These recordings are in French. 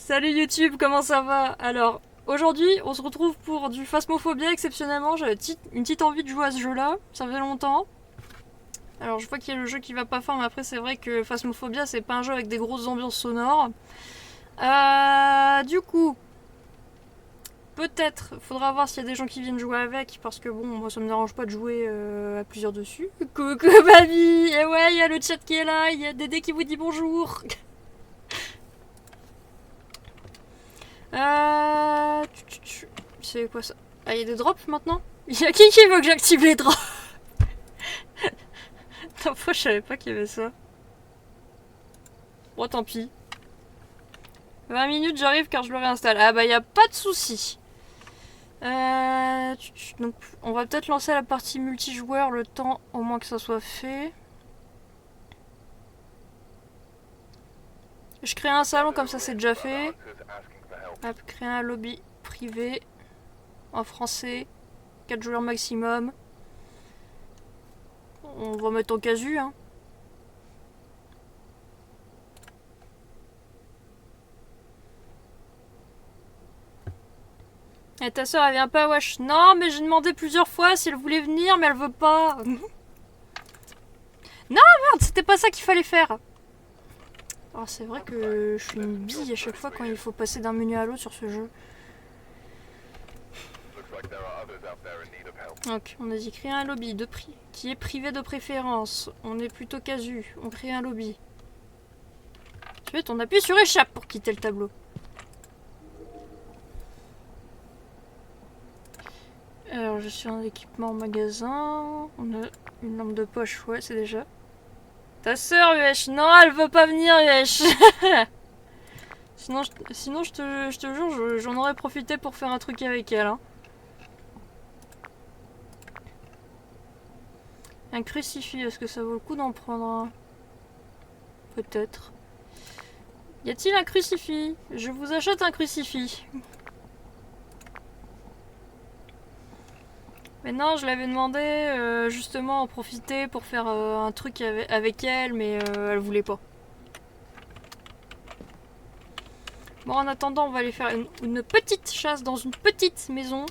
Salut YouTube, comment ça va? Alors, aujourd'hui, on se retrouve pour du Phasmophobia exceptionnellement. J'avais une petite envie de jouer à ce jeu-là, ça fait longtemps. Alors, je vois qu'il y a le jeu qui va pas fort, mais après, c'est vrai que Phasmophobia, c'est pas un jeu avec des grosses ambiances sonores. Du coup, peut-être, faudra voir s'il y a des gens qui viennent jouer avec, parce que bon, moi, ça me dérange pas de jouer à plusieurs dessus. Coucou, mamie! Et ouais, il y a le chat qui est là, il y a Dédé qui vous dit bonjour! C'est quoi ça? Ah, il y a des drops maintenant? Il y a qui veut que j'active les drops? Attends, je savais pas qu'il y avait ça. Bon, tant pis. 20 minutes, j'arrive car je le réinstalle. Ah bah, y a pas de souci. Donc, on va peut-être lancer la partie multijoueur le temps au moins que ça soit fait. Je crée un salon comme ça, c'est déjà fait. Hop, créer un lobby privé en français. 4 joueurs maximum. On va mettre en casu, hein. Et ta soeur elle vient pas, wesh? Non, mais j'ai demandé plusieurs fois si elle voulait venir, mais elle veut pas. Non, merde, c'était pas ça qu'il fallait faire. Alors c'est vrai que je suis une bille à chaque fois quand il faut passer d'un menu à l'autre sur ce jeu. Donc, on a dit créer un lobby de prix qui est privé de préférence. On est plutôt casu. On crée un lobby. Ensuite, on appuie sur échappe pour quitter le tableau. Alors, je suis en équipement en magasin. On a une lampe de poche, ouais, c'est déjà. Ta sœur, wesh. Non, elle veut pas venir, wesh. Sinon, je te jure, j'en aurais profité pour faire un truc avec elle. Hein. Un crucifix, est-ce que ça vaut le coup d'en prendre un? Peut-être. Y a-t-il un crucifix? Je vous achète un crucifix. Mais non, je l'avais demandé justement en profiter pour faire un truc avec elle, mais elle voulait pas. Bon, en attendant, on va aller faire une petite chasse dans une petite maison.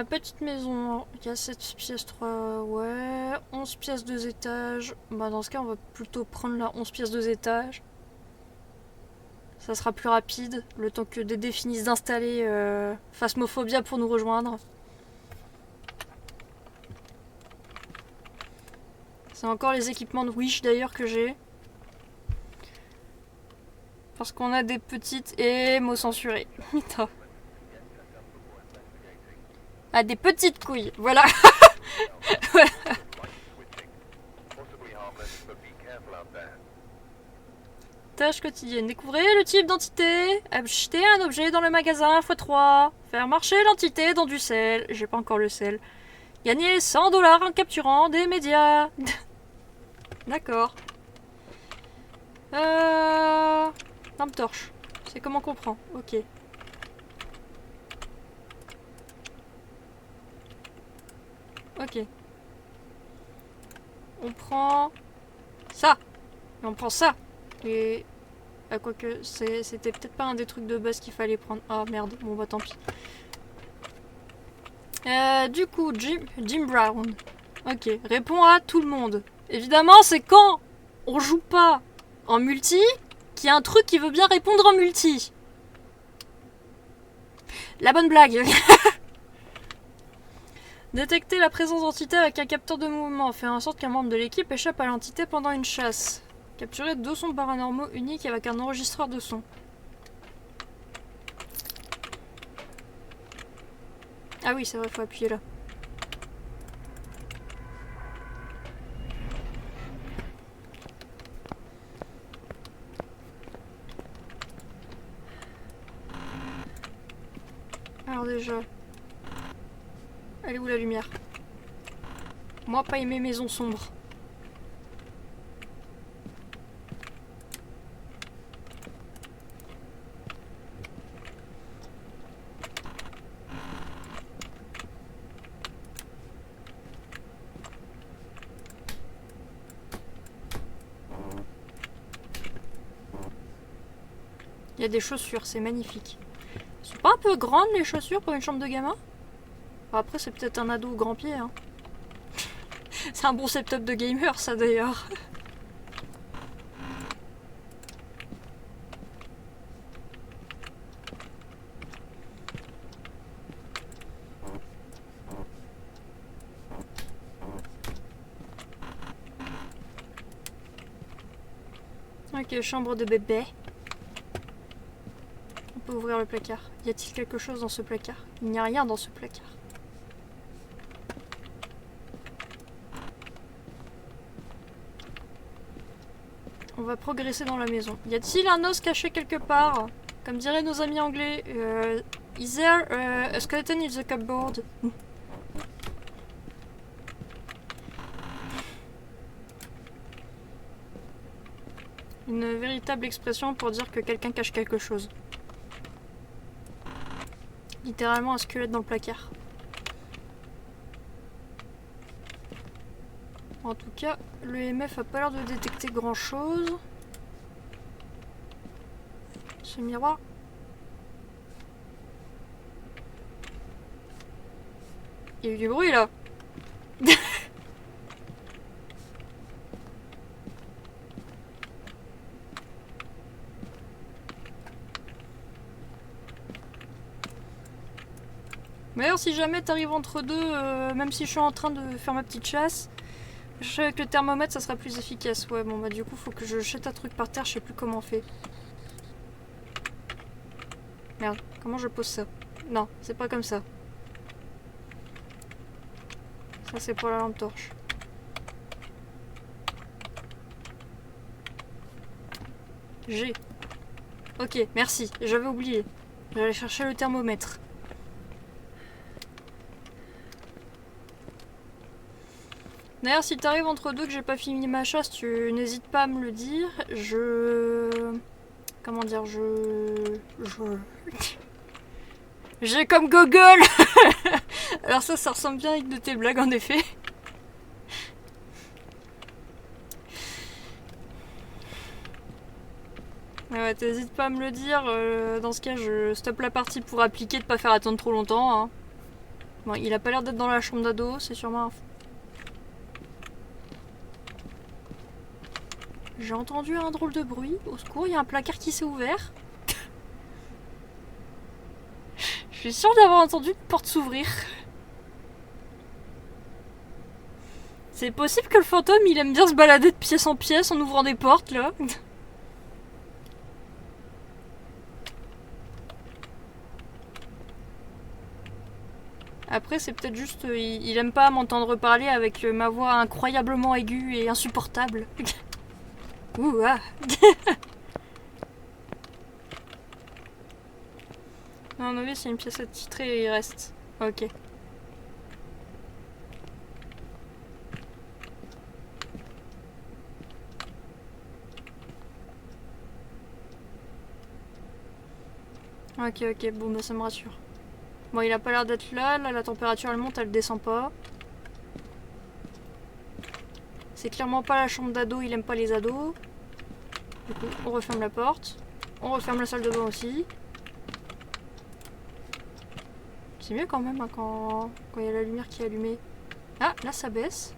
Petite maison, il y a 7 pièces 3, ouais, 11 pièces 2 étages. Bah dans ce cas, on va plutôt prendre la 11 pièces 2 étages. Ça sera plus rapide, le temps que Dédé finisse d'installer Phasmophobia pour nous rejoindre. C'est encore les équipements de Wish d'ailleurs que j'ai. Parce qu'on a des petites et mots censurés. Ah, des petites couilles, voilà. Voilà. Tâche quotidienne. Découvrez le type d'entité. Acheter un objet dans le magasin x3. Faire marcher l'entité dans du sel. J'ai pas encore le sel. Gagner 100$ en capturant des médias. D'accord. Lampe torche. C'est comment qu'on prend. Ok. Ok. On prend ça. Et on prend ça. Et... Ah, quoique, c'était peut-être pas un des trucs de base qu'il fallait prendre. Ah merde, bon bah tant pis. Du coup, Jim Brown. Ok, répond à tout le monde. Évidemment, c'est quand on joue pas en multi qu'il y a un truc qui veut bien répondre en multi. La bonne blague. Détecter la présence d'entité avec un capteur de mouvement. Faire en sorte qu'un membre de l'équipe échappe à l'entité pendant une chasse. Capturer 2 sons paranormaux uniques avec un enregistreur de son. Ah oui, c'est vrai, faut appuyer là. Alors déjà... Elle est où la lumière? Moi, pas aimer maisons sombres. Il y a des chaussures, c'est magnifique. Elles sont pas un peu grandes les chaussures pour une chambre de gamin? Enfin, après c'est peut-être un ado au grand pied. Hein. C'est un bon setup de gamer ça d'ailleurs. Ok, chambre de bébé. On peut ouvrir le placard. Y a-t-il quelque chose dans ce placard? Il n'y a rien dans ce placard. On va progresser dans la maison. Y a-t-il un os caché quelque part? Comme diraient nos amis anglais. Is there a skeleton in the cupboard? Une véritable expression pour dire que quelqu'un cache quelque chose. Littéralement un squelette dans le placard. En tout cas, le MF a pas l'air de détecter grand chose. Ce miroir. Il y a eu du bruit là. D'ailleurs, si jamais t'arrives entre deux, même si je suis en train de faire ma petite chasse, je sais que le thermomètre ça sera plus efficace. Ouais, bon bah du coup, faut que je jette un truc par terre, je sais plus comment on fait. Merde, comment je pose ça? Non, c'est pas comme ça. Ça, c'est pour la lampe torche. G. Ok, merci, j'avais oublié. J'allais chercher le thermomètre. D'ailleurs, si t'arrives entre deux que j'ai pas fini ma chasse, tu n'hésites pas à me le dire. Comment dire, J'ai comme Google. Alors ça ressemble bien à une de tes blagues en effet. Ouais, t'hésites pas à me le dire. Dans ce cas, je stoppe la partie pour appliquer de pas faire attendre trop longtemps. Hein. Bon, il a pas l'air d'être dans la chambre d'ado, c'est sûrement un... J'ai entendu un drôle de bruit. Au secours, il y a un placard qui s'est ouvert. Je suis sûre d'avoir entendu une porte s'ouvrir. C'est possible que le fantôme, il aime bien se balader de pièce en pièce en ouvrant des portes, là. Après, c'est peut-être juste... il aime pas m'entendre parler avec ma voix incroyablement aiguë et insupportable. Ouh, ah. Non, non, c'est une pièce attitrée et il reste. Ok. Ok, bon bah ça me rassure. Bon, il a pas l'air d'être là, la température elle monte, elle descend pas. C'est clairement pas la chambre d'ado, il aime pas les ados. Du coup, on referme la porte. On referme la salle de bain aussi. C'est mieux quand même hein, quand il y a la lumière qui est allumée. Ah, là ça baisse.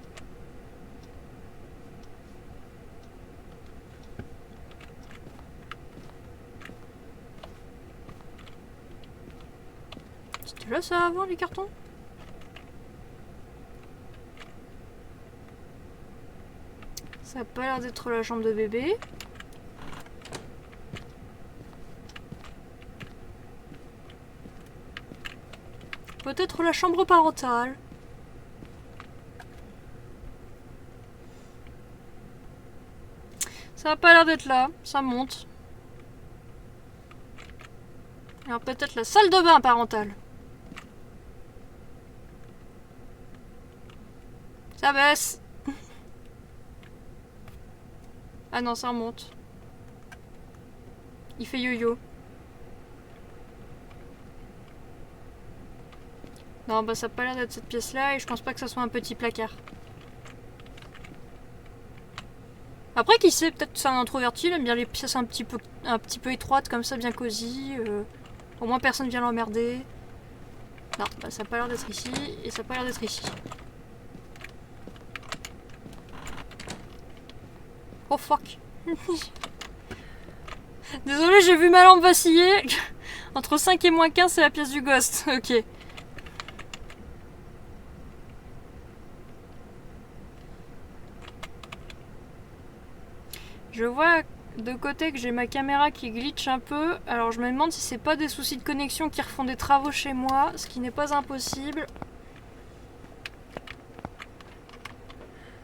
C'était là ça avant les cartons? Ça a pas l'air d'être la chambre de bébé. Peut-être la chambre parentale. Ça a pas l'air d'être là, ça monte. Alors peut-être la salle de bain parentale. Ça baisse. Ah non, ça remonte. Il fait yo-yo. Non, bah ça a pas l'air d'être cette pièce-là et je pense pas que ça soit un petit placard. Après, qui sait, peut-être c'est un introverti, il aime bien les pièces un petit peu étroites, comme ça, bien cosy. Au moins, personne vient l'emmerder. Non, bah, ça a pas l'air d'être ici, et ça a pas l'air d'être ici. Oh fuck. Désolé, j'ai vu ma lampe vaciller. Entre 5 et moins 15, c'est la pièce du ghost. Ok. Je vois de côté que j'ai ma caméra qui glitch un peu. Alors je me demande si c'est pas des soucis de connexion qui refont des travaux chez moi, ce qui n'est pas impossible.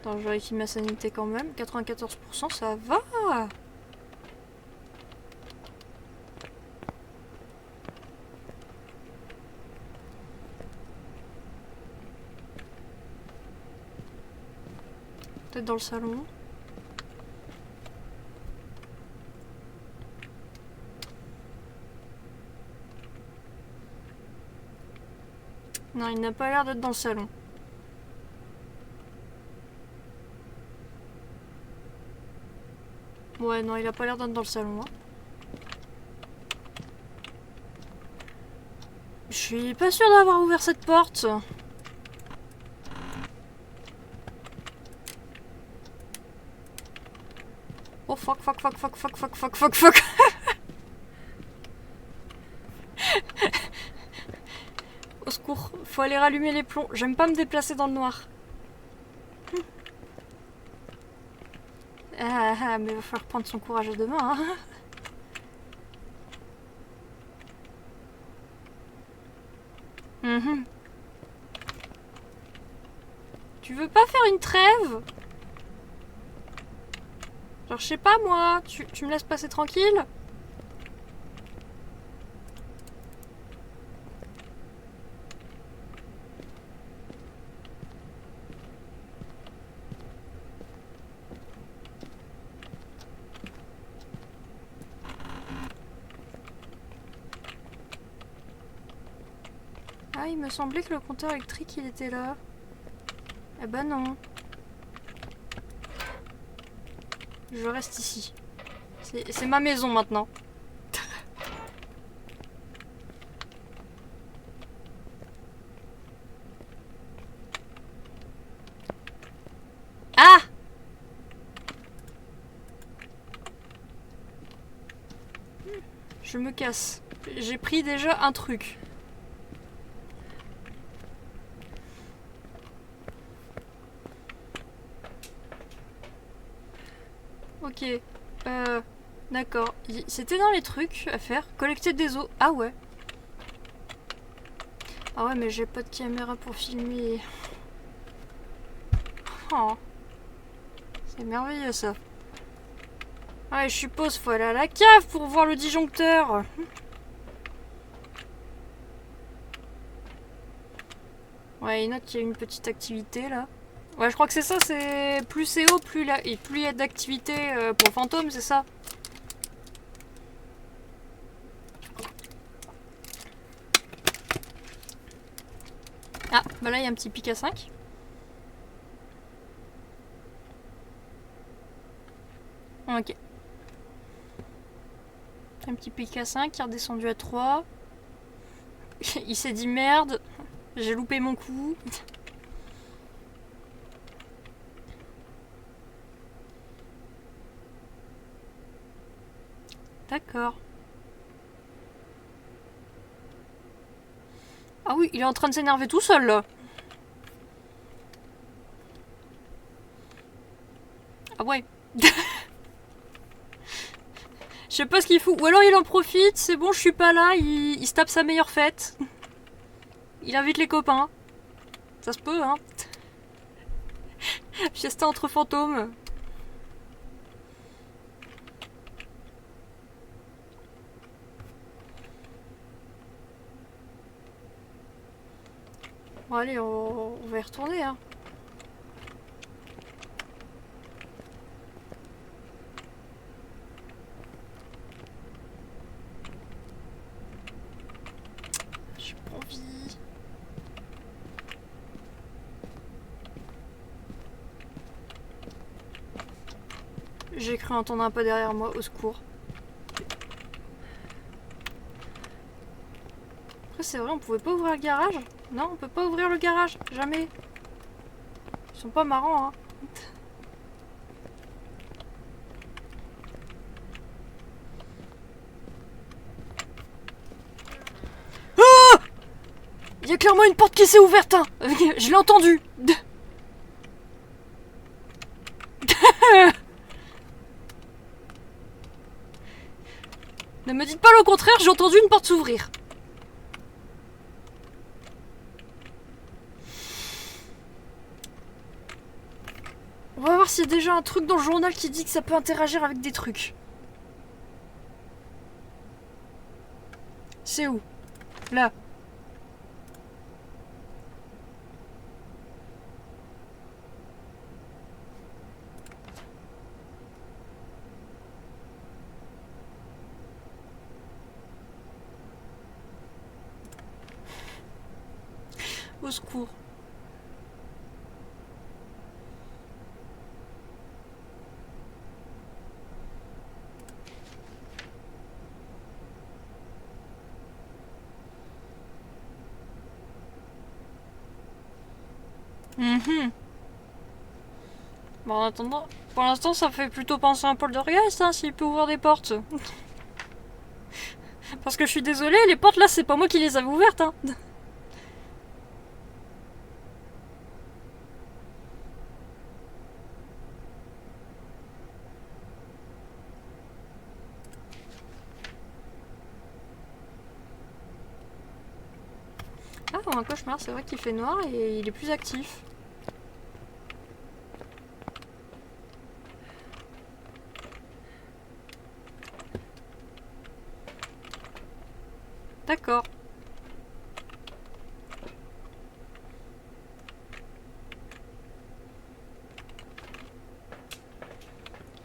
Attends, je vérifie ma sanité quand même. 94%, ça va. Peut-être dans le salon. Non, il n'a pas l'air d'être dans le salon. Ouais, non, il a pas l'air d'être dans le salon. Hein. Je suis pas sûre d'avoir ouvert cette porte. Oh fuck, fuck, fuck, fuck, fuck, fuck, fuck, fuck, fuck. Au secours, faut aller rallumer les plombs. J'aime pas me déplacer dans le noir. Ah, mais il va falloir prendre son courage à deux mains. Hein. Tu veux pas faire une trêve? Genre, je sais pas moi, tu me laisses passer tranquille? Ah, il me semblait que le compteur électrique il était là. Eh ben non. Je reste ici. C'est ma maison maintenant. Ah! Je me casse. J'ai pris déjà un truc. Ok. D'accord. C'était dans les trucs à faire. Collecter des os. Ah ouais. Ah ouais, mais j'ai pas de caméra pour filmer. Oh. C'est merveilleux ça. Ouais, je suppose faut aller à la cave pour voir le disjoncteur. Ouais, il note qu'il y a une petite activité là. Ouais, je crois que c'est ça, c'est plus c'est haut, plus il y a d'activité pour fantôme, c'est ça? Ah, bah là il y a un petit pic à 5. Ok. Un petit pic à 5 qui est redescendu à 3. Il s'est dit merde, j'ai loupé mon coup. D'accord. Ah oui, il est en train de s'énerver tout seul là. Ah ouais. Je sais pas ce qu'il fout. Ou alors il en profite, c'est bon, je suis pas là, il se tape sa meilleure fête. Il invite les copains. Ça se peut, hein. Fiesta entre fantômes. Bon allez, on va y retourner, hein. J'ai pas envie. J'ai cru entendre un pas derrière moi, au secours. Après c'est vrai, on pouvait pas ouvrir le garage? Non, on peut pas ouvrir le garage, jamais. Ils sont pas marrants, hein. Ah! Il y a clairement une porte qui s'est ouverte, hein. Je l'ai entendu. Ne me dites pas le contraire, j'ai entendu une porte s'ouvrir. On va voir s'il y a déjà un truc dans le journal qui dit que ça peut interagir avec des trucs. C'est où? Là. Au secours. Bon, en attendant, pour l'instant, ça fait plutôt penser à un poltergeist, hein, s'il peut ouvrir des portes. Parce que je suis désolée, les portes là, c'est pas moi qui les avais ouvertes, hein. Ah, un cauchemar, c'est vrai qu'il fait noir et il est plus actif. D'accord.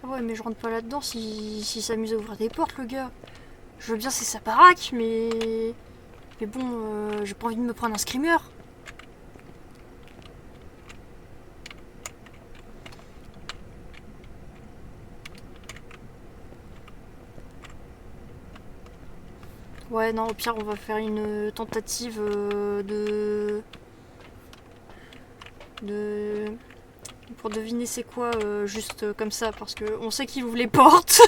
Ah ouais, mais je rentre pas là-dedans s'il s'amuse à ouvrir des portes, le gars. Je veux bien, c'est sa baraque, mais... Mais bon, j'ai pas envie de me prendre un screamer. Ouais, non, au pire, on va faire une tentative de... Pour deviner c'est quoi, juste comme ça, parce qu'on sait qu'il ouvre les portes.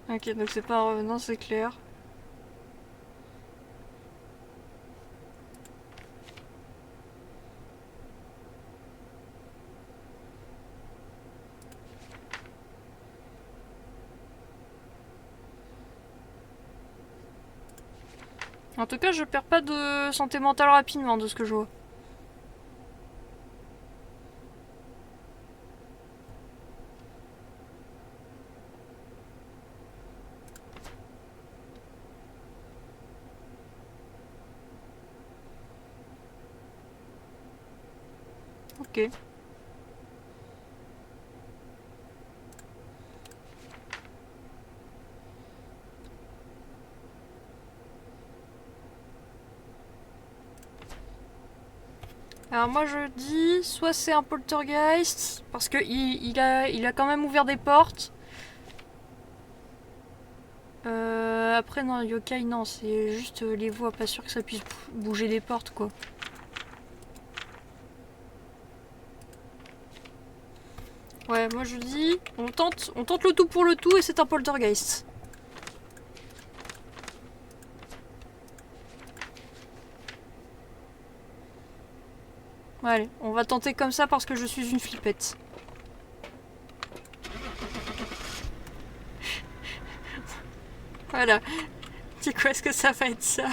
Ok, donc c'est pas un revenant, c'est clair. En tout cas, je perds pas de santé mentale rapidement de ce que je vois. Ok. Alors moi je dis, soit c'est un poltergeist, parce que il a quand même ouvert des portes. Après non, yokai non, c'est juste les voix, pas sûr que ça puisse bouger les portes quoi. Ouais, moi je dis, on tente le tout pour le tout et c'est un poltergeist. Allez, on va tenter comme ça parce que je suis une flippette. Voilà. Dis quoi, est-ce que ça va être ça?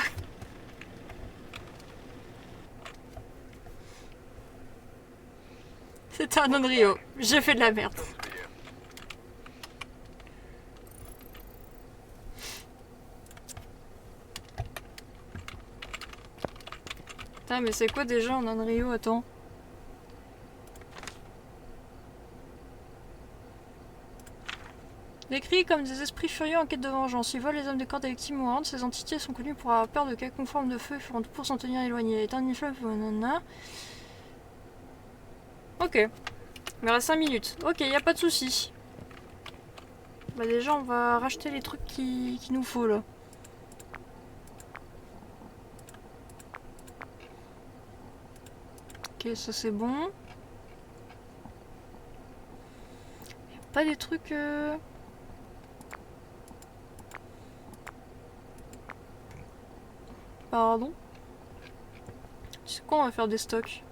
C'était un Onryo. J'ai fait de la merde. Putain, mais c'est quoi déjà un Onryo? Attends. Décrits comme des esprits furieux en quête de vengeance, ils volent les hommes de corps des victimes mourantes. Ces entités sont connues pour avoir peur de quelconque forme de feu et feront tout pour s'en tenir éloignés. Éteindre une flamme, nanana. Ok. Il me reste 5 minutes. Ok, y a pas de soucis. Bah déjà, on va racheter les trucs qu'il nous faut là. Ok, ça c'est bon. Y a pas des trucs... Pardon. Tu sais quoi, on va faire des stocks.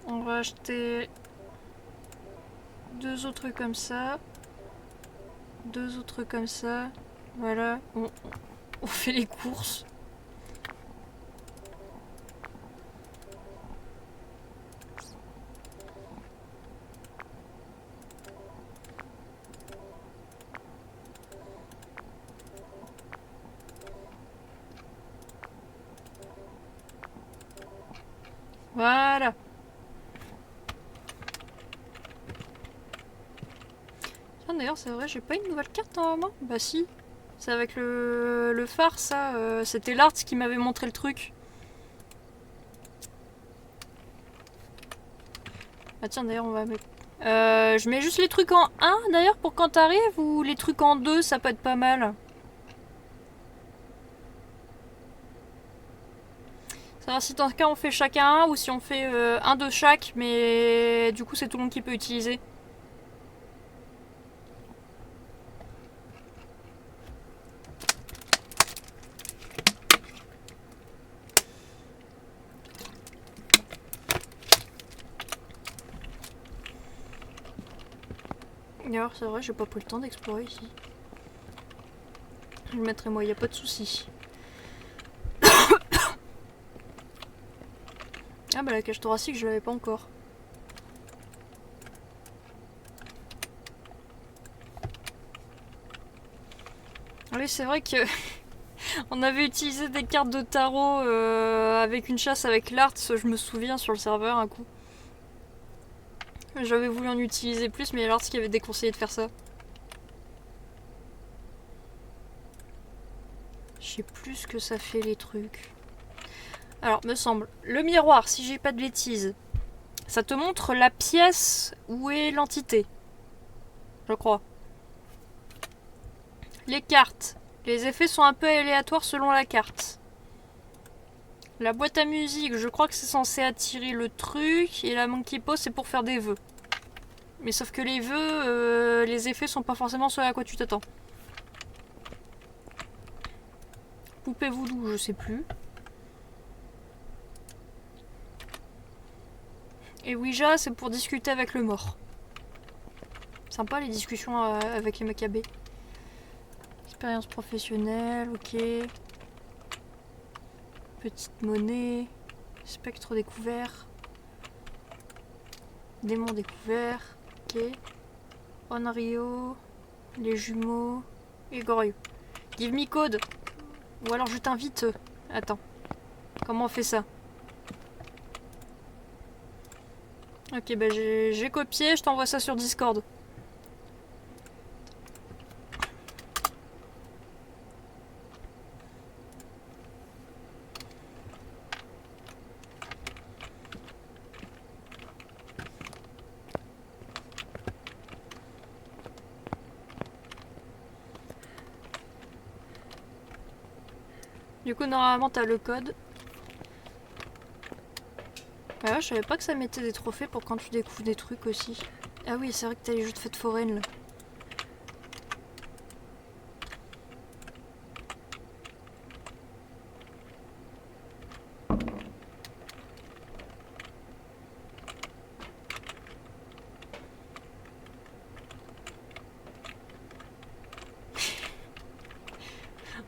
On va acheter 2 autres comme ça. 2 autres comme ça. Voilà. On fait les courses. Voilà. Tiens, d'ailleurs, c'est vrai, j'ai pas une nouvelle carte normalement. Bah si. C'est avec le phare, ça. C'était l'art qui m'avait montré le truc. Ah tiens, d'ailleurs, on va mettre... je mets juste les trucs en 1, d'ailleurs, pour quand t'arrives, ou les trucs en 2, ça peut être pas mal. Savoir si dans ce cas on fait chacun un, ou si on fait un de chaque, mais du coup c'est tout le monde qui peut utiliser. D'ailleurs, c'est vrai, j'ai pas pris le temps d'explorer ici. Je le mettrai moi, y a pas de souci. Ah bah la cage thoracique, je l'avais pas encore. Oui, c'est vrai que on avait utilisé des cartes de tarot avec une chasse avec l'art, je me souviens, sur le serveur un coup. J'avais voulu en utiliser plus, mais l'art qui avait déconseillé de faire ça. Je sais plus ce que ça fait les trucs. Alors, me semble, le miroir, si j'ai pas de bêtises, ça te montre la pièce où est l'entité. Je crois. Les cartes. Les effets sont un peu aléatoires selon la carte. La boîte à musique, je crois que c'est censé attirer le truc. Et la monkey pose, c'est pour faire des vœux. Mais sauf que les vœux, les effets sont pas forcément ceux à quoi tu t'attends. Poupée voodoo, je sais plus. Et Ouija, c'est pour discuter avec le mort. Sympa les discussions avec les macabées. Expérience professionnelle, ok. Petite monnaie. Spectre découvert. Démon découvert. Ok. Onryo. Les jumeaux. Et Goryu. Give me code. Ou alors je t'invite. Attends. Comment on fait ça? Ok, bah j'ai copié, je t'envoie ça sur Discord. Du coup, normalement, t'as le code. Ah ouais, je savais pas que ça mettait des trophées pour quand tu découvres des trucs aussi. Ah oui, c'est vrai que t'as les jeux de fête foraine là.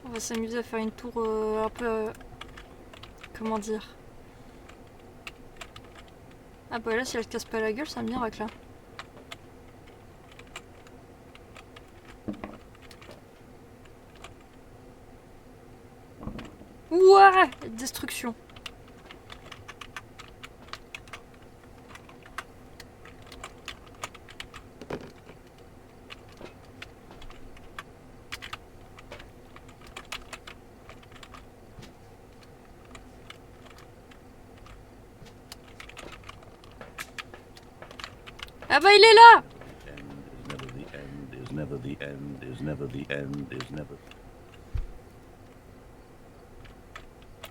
On va s'amuser à faire une tour un peu... comment dire? Ah bah là, si elle se casse pas la gueule, c'est un miracle là. Ouah, destruction. Ah bah il est là.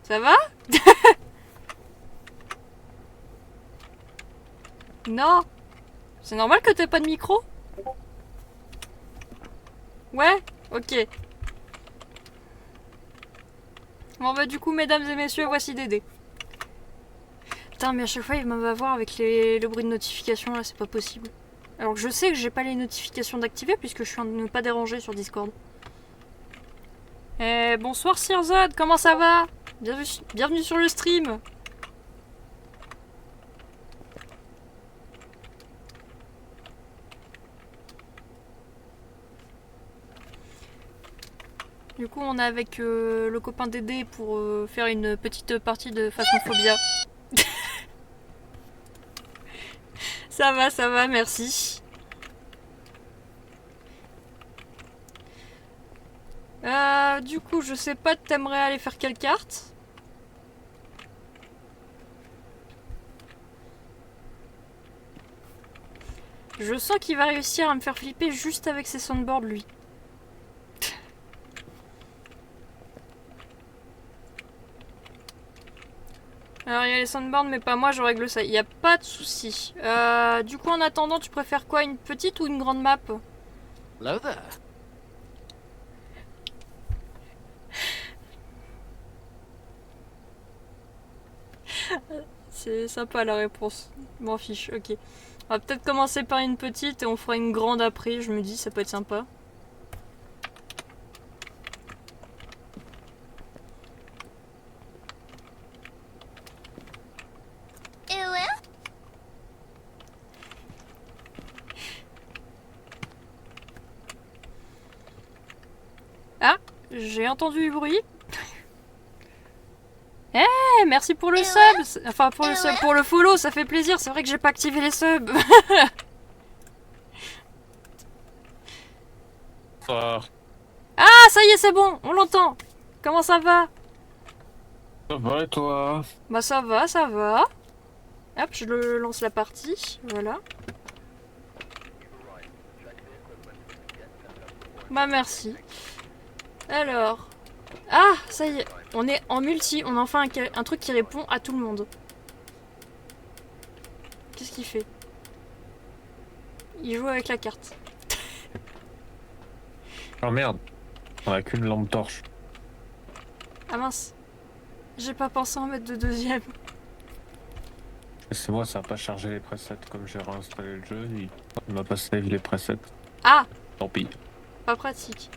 Ça va? Non. C'est normal que t'aies pas de micro? Ouais? Ok. Bon bah du coup, mesdames et messieurs, voici Dédé. Putain, mais à chaque fois, il va voir avec le bruit de notification, là, c'est pas possible. Alors que je sais que j'ai pas les notifications d'activer puisque je suis en ne pas déranger sur Discord. Eh, bonsoir Sirzad, comment ça va? Bienvenue sur le stream. Du coup, on est avec le copain Dédé pour faire une petite partie de Phasmophobia. Ça va, merci. Du coup, je sais pas, t'aimerais aller faire quelle carte? Je sens qu'il va réussir à me faire flipper juste avec ses soundboards, lui. Alors, il y a les soundboards, mais pas moi, je règle ça. Il n'y a pas de souci. Du coup, en attendant, tu préfères quoi? Une petite ou une grande map? Hello there. C'est sympa la réponse. M'en fiche, ok. On va peut-être commencer par une petite et on fera une grande après, je me dis, ça peut être sympa. Ah, j'ai entendu du bruit. Eh, merci pour le sub. Enfin, pour le sub, pour le follow, ça fait plaisir. C'est vrai que j'ai pas activé les subs. Ah, ça y est, c'est bon, on l'entend. Comment ça va? Ça va et toi? Bah ça va, ça va. Hop, je le lance la partie, voilà. Bah merci. Alors... Ah, ça y est, on est en multi, on a enfin un truc qui répond à tout le monde. Qu'est-ce qu'il fait? Il joue avec la carte. Oh merde, on a qu'une lampe torche. Ah mince. J'ai pas pensé en mettre de deuxième. C'est moi, ça a pas chargé les presets comme j'ai réinstallé le jeu. Il m'a pas save les presets. Ah, Tant pis. pas pratique.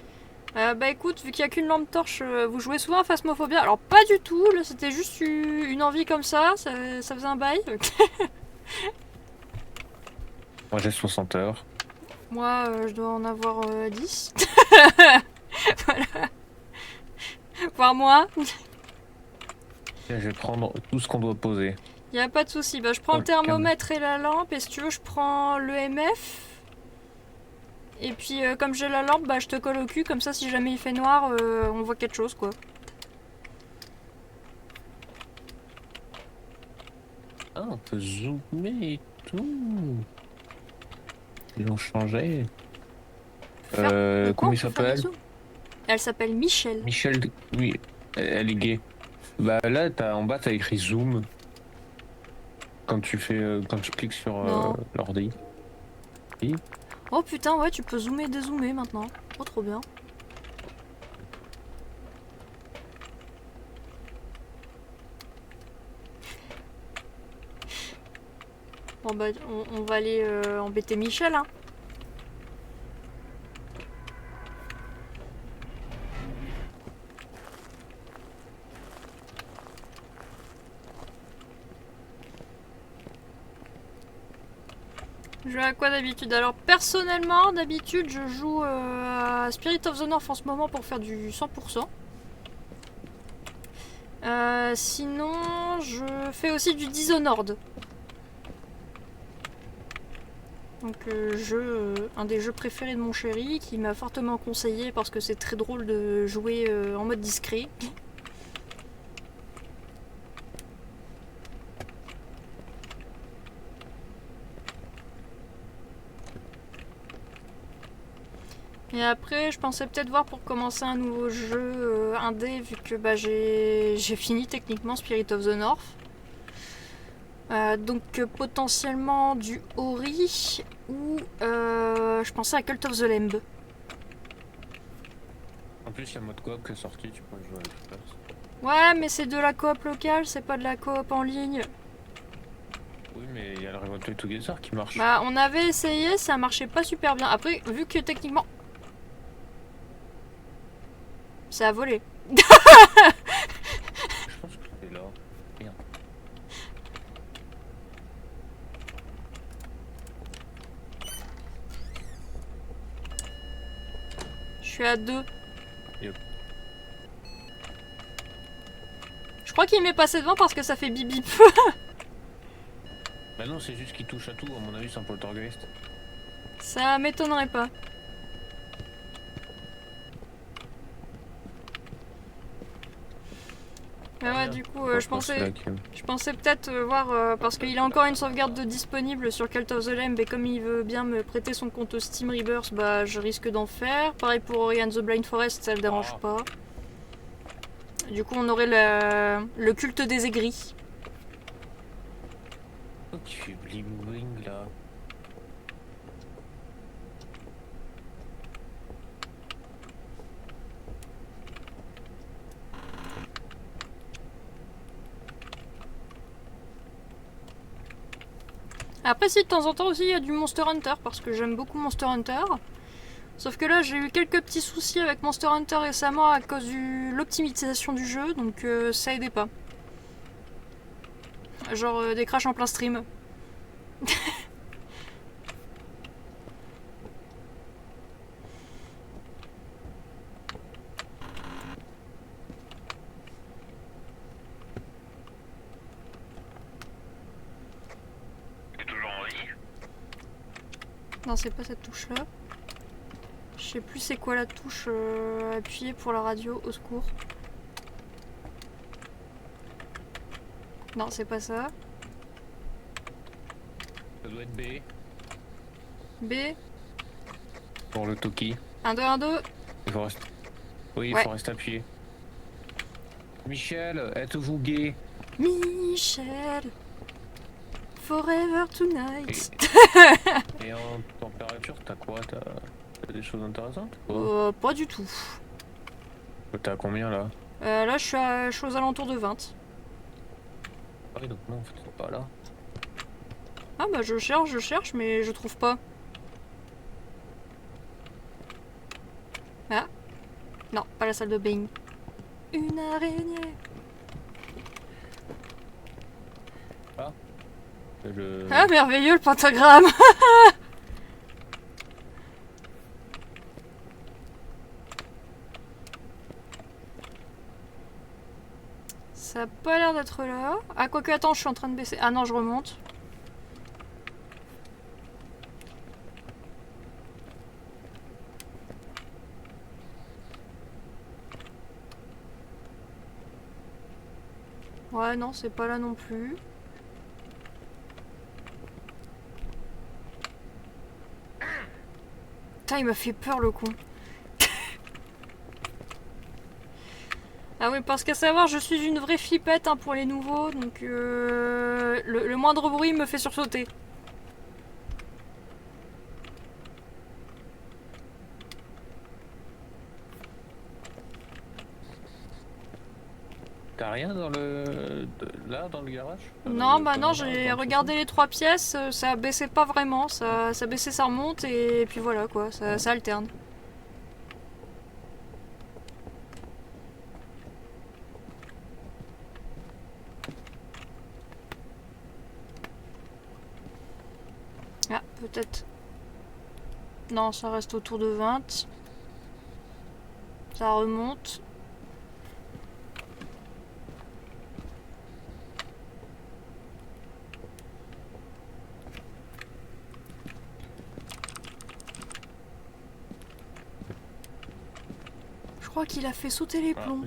Bah écoute, vu qu'il y a qu'une lampe torche, vous jouez souvent à Phasmophobia? Alors pas du tout, là c'était juste une envie comme ça faisait un bail. Moi j'ai 60 heures. Moi, je dois en avoir 10. Voilà. Voire moins. Et je vais prendre tout ce qu'on doit poser. Y a pas de souci. Bah, je prends le thermomètre et la lampe. Et si tu veux, je prends le MF. Et puis, comme j'ai la lampe, bah, je te colle au cul. Comme ça, si jamais il fait noir, on voit quelque chose, quoi. Ah, on peut zoomer et tout. Ils ont changé. Comment il s'appelle? Elle s'appelle Michel. Michel. Oui, elle est gay. Bah là, en bas, t'as écrit zoom. Quand tu fais, quand tu cliques sur l'ordi. Oui. Oh putain, ouais, tu peux zoomer et dézoomer maintenant. Oh, trop bien. Bon bah, on va aller embêter Michel, hein. Je joue à quoi d'habitude? Alors personnellement, d'habitude, je joue à Spirit of the North en ce moment pour faire du 100%. Sinon, je fais aussi du Dishonored. Donc un des jeux préférés de mon chéri qui m'a fortement conseillé parce que c'est très drôle de jouer en mode discret. Et après, je pensais peut-être voir pour commencer un nouveau jeu indé, vu que bah, j'ai fini techniquement Spirit of the North. Donc potentiellement du Ori ou je pensais à Cult of the Lamb. En plus, il y a mode coop qui est sorti, tu peux jouer avec place. Ouais, mais c'est de la coop locale, c'est pas de la coop en ligne. Oui, mais il y a le Remote Play Together qui marche. Bah, on avait essayé, ça marchait pas super bien. Après, vu que techniquement. Ça a volé. Je pense que c'est là. Merde. Je suis à 2. Yep. Je crois qu'il m'est passé devant parce que ça fait bip bip. Bah non, c'est juste qu'il touche à tout, à mon avis, c'est un poltergeist. Ça m'étonnerait pas. Mais ouais, du coup, je pensais peut-être voir, parce qu'il a encore une sauvegarde de disponible sur Cult of the Lamb, et comme il veut bien me prêter son compte Steam Rebirth, bah je risque d'en faire. Pareil pour Ori and the Blind Forest, ça le dérange pas. Du coup, on aurait le culte des aigris. Oh, tu fais bling bling là. Après, si de temps en temps aussi, il y a du Monster Hunter, parce que j'aime beaucoup Monster Hunter. Sauf que là, j'ai eu quelques petits soucis avec Monster Hunter récemment à cause de l'optimisation du jeu, donc ça aidait pas. Genre des crashs en plein stream. T'es toujours en vie? Non, c'est pas cette touche-là. Je sais plus c'est quoi la touche appuyée pour la radio, au secours. Non, c'est pas ça. Ça doit être B. B. Pour le Toki. 1, 2, 1, 2. Il faut rester... Oui, il Ouais. faut rester appuyé. Michel, êtes-vous gay? Michel. Forever tonight. Et en température, t'as quoi? T'as des choses intéressantes? Pas du tout. T'es à combien là? Là, je suis aux alentours de 20. Ah oui, donc non, en fait, c'est pas là. Ah bah je cherche, mais je trouve pas. Ah. Non, pas la salle de bain. Une araignée. Ah, merveilleux le pentagramme. Ça a pas l'air d'être là. Ah, quoique, attends, je suis en train de baisser. Ah non, je remonte. Ouais, non, c'est pas là non plus. Putain, il m'a fait peur le con. Ah oui, parce qu'à savoir, je suis une vraie flippette hein, pour les nouveaux, donc le moindre bruit me fait sursauter. T'as rien dans le... là, dans le garage? Non, bah non, j'ai regardé les 3 pièces, ça baissait pas vraiment, ça baissait, ça remonte, et puis voilà quoi, ça alterne. Ah, peut-être. Non, ça reste autour de 20. Ça remonte. Je crois qu'il a fait sauter les plombs.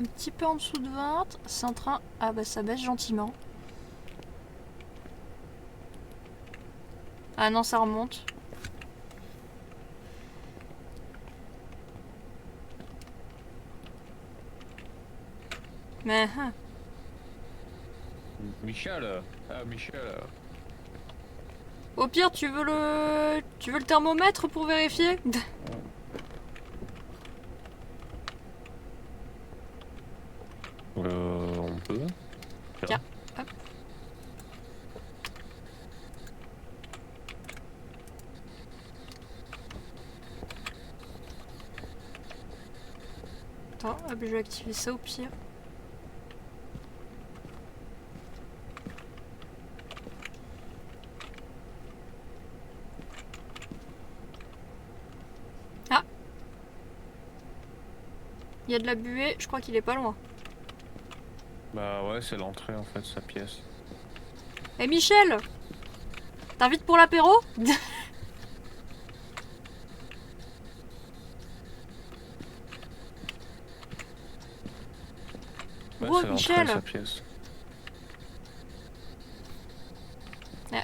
un petit peu en dessous de 20. C'est en train... Ah bah ça baisse gentiment. Ah non, ça remonte. Mais... Michel. Ah, Michel. Au pire, tu veux le thermomètre pour vérifier? On peut. Tiens, hop. Attends, hop, je vais activer ça au pire. Ah! Il y a de la buée, je crois qu'il est pas loin. Bah ouais, c'est l'entrée en fait, sa pièce. Eh Michel! T'invites pour l'apéro? Ouais, Oh c'est l'entrée de Michel! sa pièce.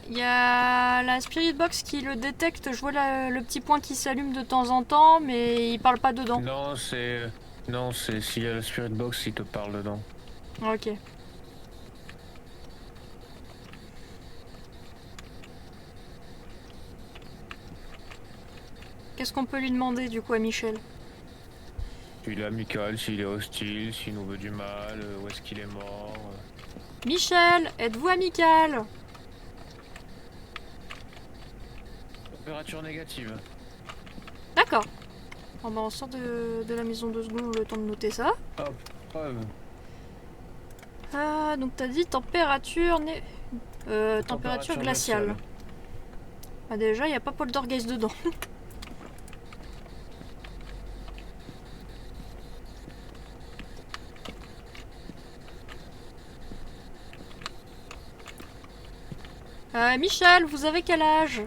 Il y a la Spirit Box qui le détecte, je vois le petit point qui s'allume de temps en temps, mais il parle pas dedans. Non, c'est... Non, c'est s'il y a le Spirit Box, il te parle dedans. Ok. Qu'est-ce qu'on peut lui demander du coup à Michel? S'il est amical, s'il est hostile, s'il nous veut du mal, où est-ce qu'il est mort. Michel, êtes-vous amical? Température négative. D'accord. Bon, bah, on sort de la maison 2 secondes, le temps de noter ça. Hop, preuve. Ah, donc t'as dit température glaciale. Ah, déjà, il n'y a pas Poltergeist dedans. Michel, vous avez quel âge?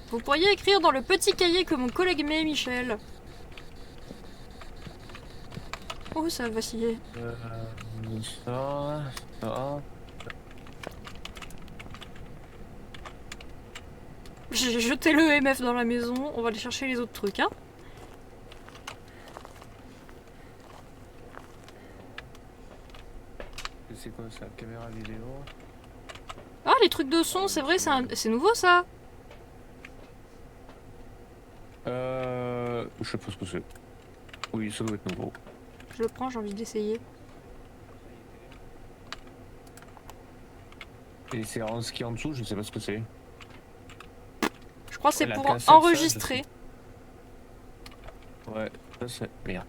Vous pourriez écrire dans le petit cahier que mon collègue met, Michel. Oh, ça a vacillé. Ça. J'ai jeté le EMF dans la maison, on va aller chercher les autres trucs, hein. C'est quoi ça? Caméra vidéo? Ah, les trucs de son, c'est vrai, c'est nouveau ça. Je sais pas ce que c'est. Oui, ça doit être nouveau. Je le prends, j'ai envie d'essayer. Et c'est ce qui est en dessous, je sais pas ce que c'est. Je crois que c'est La pour cassette, enregistrer. Ouais, ça c'est... Merde.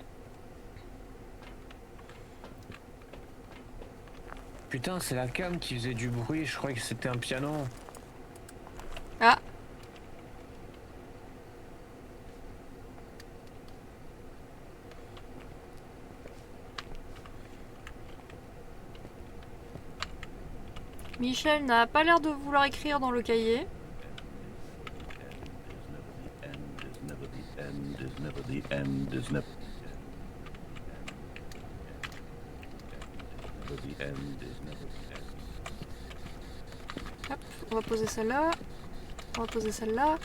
Putain, c'est la cam qui faisait du bruit, je croyais que c'était un piano. Ah. Michel n'a pas l'air de vouloir écrire dans le cahier. Hop, on va poser celle-là. On va poser celle-là.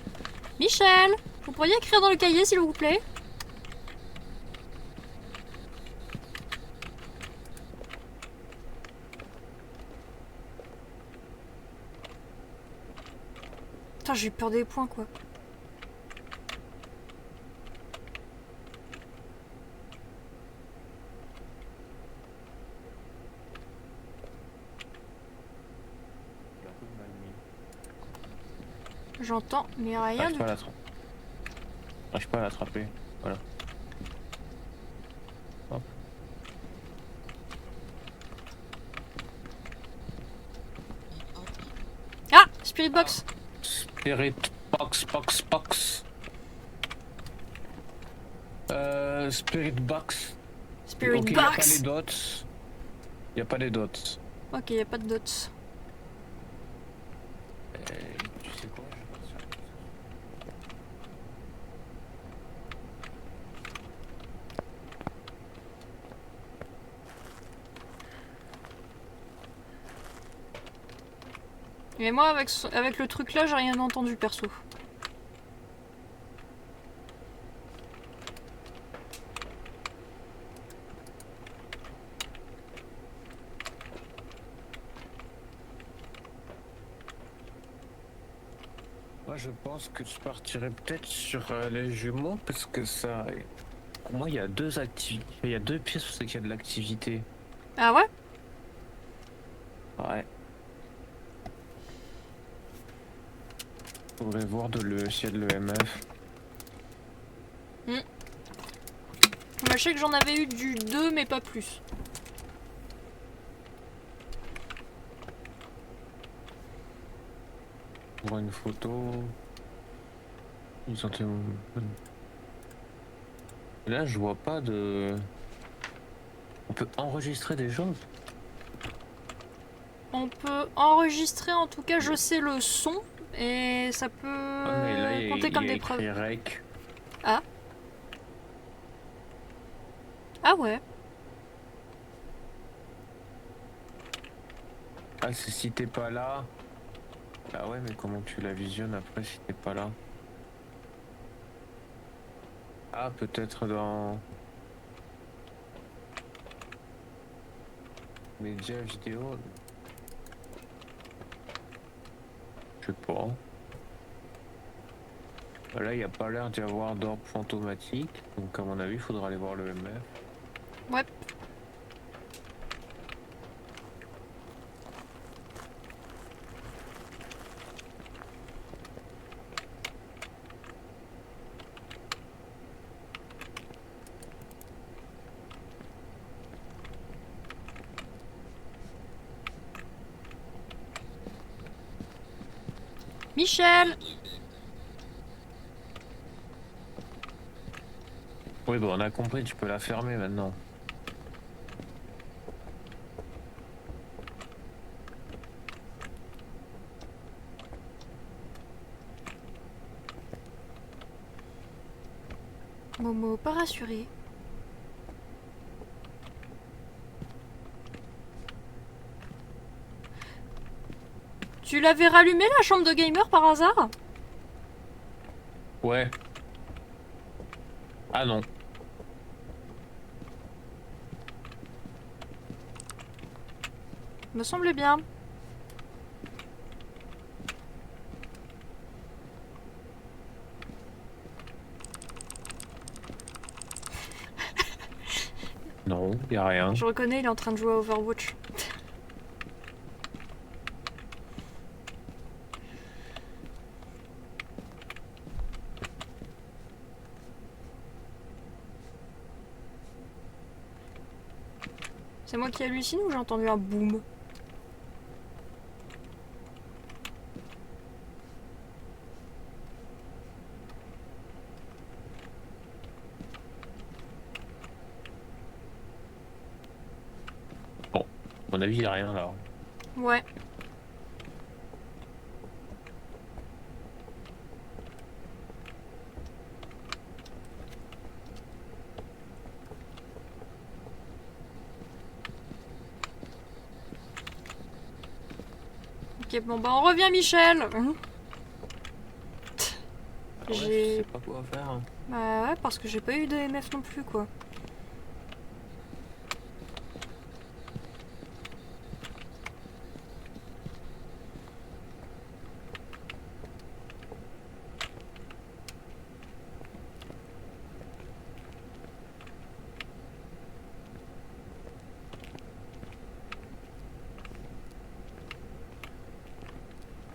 Michel, vous pourriez écrire dans le cahier s'il vous plaît? Putain, j'ai eu peur des points quoi. J'entends, mais rien du tout. J'arrive pas à l'attraper. Voilà. Hop. Ah, Spirit Box. Spirit Box. Spirit Box. Spirit Ok, Box. Y a pas les dots. Ok, y a pas de dots. Tu sais quoi? Mais moi, avec le truc là, j'ai rien entendu perso. Moi, je pense que je partirais peut-être sur les jumeaux parce que ça. Pour moi, il y a deux activités. Il y a deux pièces où c'est qu'il y a de l'activité. Ah ouais? Ouais. Faudrait voir le ciel de l'EMF. Moi, je sais que j'en avais eu du 2, mais pas plus. Voir une photo. Ils ont été... Là, je vois pas de. On peut enregistrer des choses. On peut enregistrer, en tout cas, je sais le son, et ça peut Mais là, compter comme il y a des preuves. écrit rec. Ah. Ah ouais. Ah, c'est si t'es pas là. Ah ouais, mais comment tu la visionnes après si t'es pas là? Ah, peut-être dans médias vidéo. Je sais pas. Là, il n'y a pas l'air d'y avoir d'orbe fantomatique. Donc, à mon avis, il faudra aller voir le MF. Ouais. Michel! Oui, bon, on a compris, tu peux la fermer maintenant. Momo, pas rassuré. Tu l'avais rallumé la chambre de gamer par hasard? Ouais. Ah non. Me semble bien. Non, y a rien. Je reconnais, il est en train de jouer à Overwatch. C'est moi qui hallucine ou j'ai entendu un boom? Bon, à mon avis, y a rien là. Ouais. Ok, bon bah on revient Michel. Ah ouais, je sais pas quoi faire. Hein. Bah ouais, parce que j'ai pas eu de MF non plus quoi.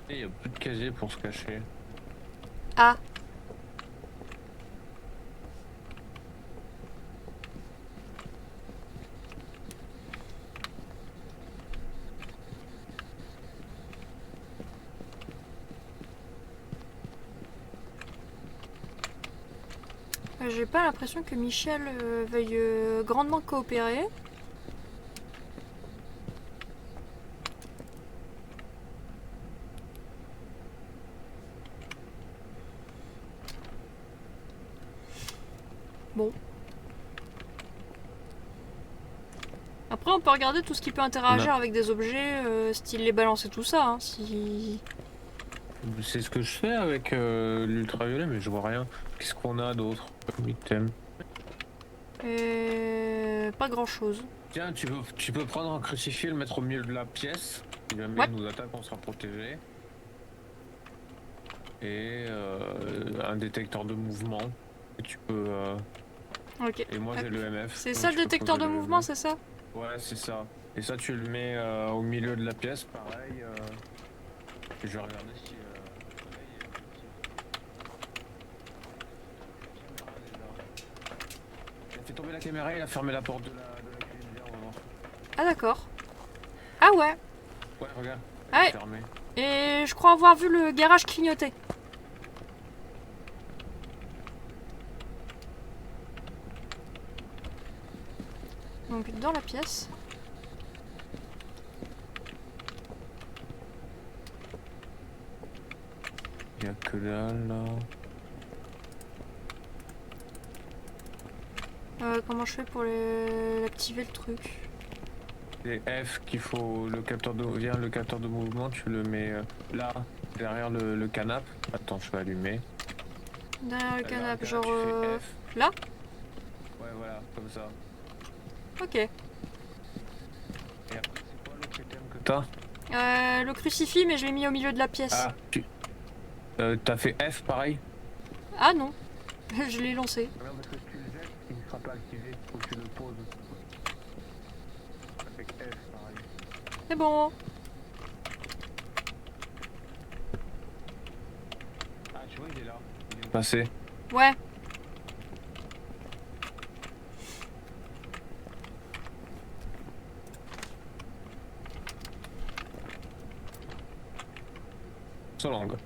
Il y a plus de casier pour se cacher. Ah. J'ai pas l'impression que Michel veuille grandement coopérer. Bon. Après, on peut regarder tout ce qui peut interagir avec des objets, style les balances et tout ça, hein, si... C'est ce que je fais avec l'ultraviolet, mais je vois rien. Qu'est-ce qu'on a d'autre comme item? Pas grand-chose. Tiens, tu peux prendre un crucifix et le mettre au milieu de la pièce. Si jamais Ouais. il nous attaque, on sera protégé. Et un détecteur de mouvement. Et tu peux. Ok. Et moi j'ai le MF. C'est donc ça tu le peux détecteur poser de le mouvement, MF. c'est ça? Ouais, c'est ça. Et ça, tu le mets au milieu de la pièce, pareil. Je vais regarder si. Il a fait tomber la caméra, il a fermé la porte de la cuisine. Viens, on va voir. Ah d'accord. Ah ouais. Ouais, regarde. Ah ouais. Fermé. Et je crois avoir vu le garage clignoter. Donc dans la pièce. Il n'y a que dalle là. Comment je fais pour activer le truc? C'est F qu'il faut le capteur de. Viens, le capteur de mouvement, tu le mets là, derrière le canapé. Attends, je vais allumer. Derrière le canapé, genre... Tu fais F. là? Ouais, voilà, comme ça. Ok. Et après, c'est quoi l'autre item que t'as? Le crucifix, mais je l'ai mis au milieu de la pièce. Ah, t'as fait F pareil? Ah non. Je l'ai lancé. Non, parce que si tu le jettes, il ne sera pas activé. Faut que tu le poses. Avec F pareil. C'est bon. Ah, tu vois, il est là. Il est passé. Ouais. Sa langue.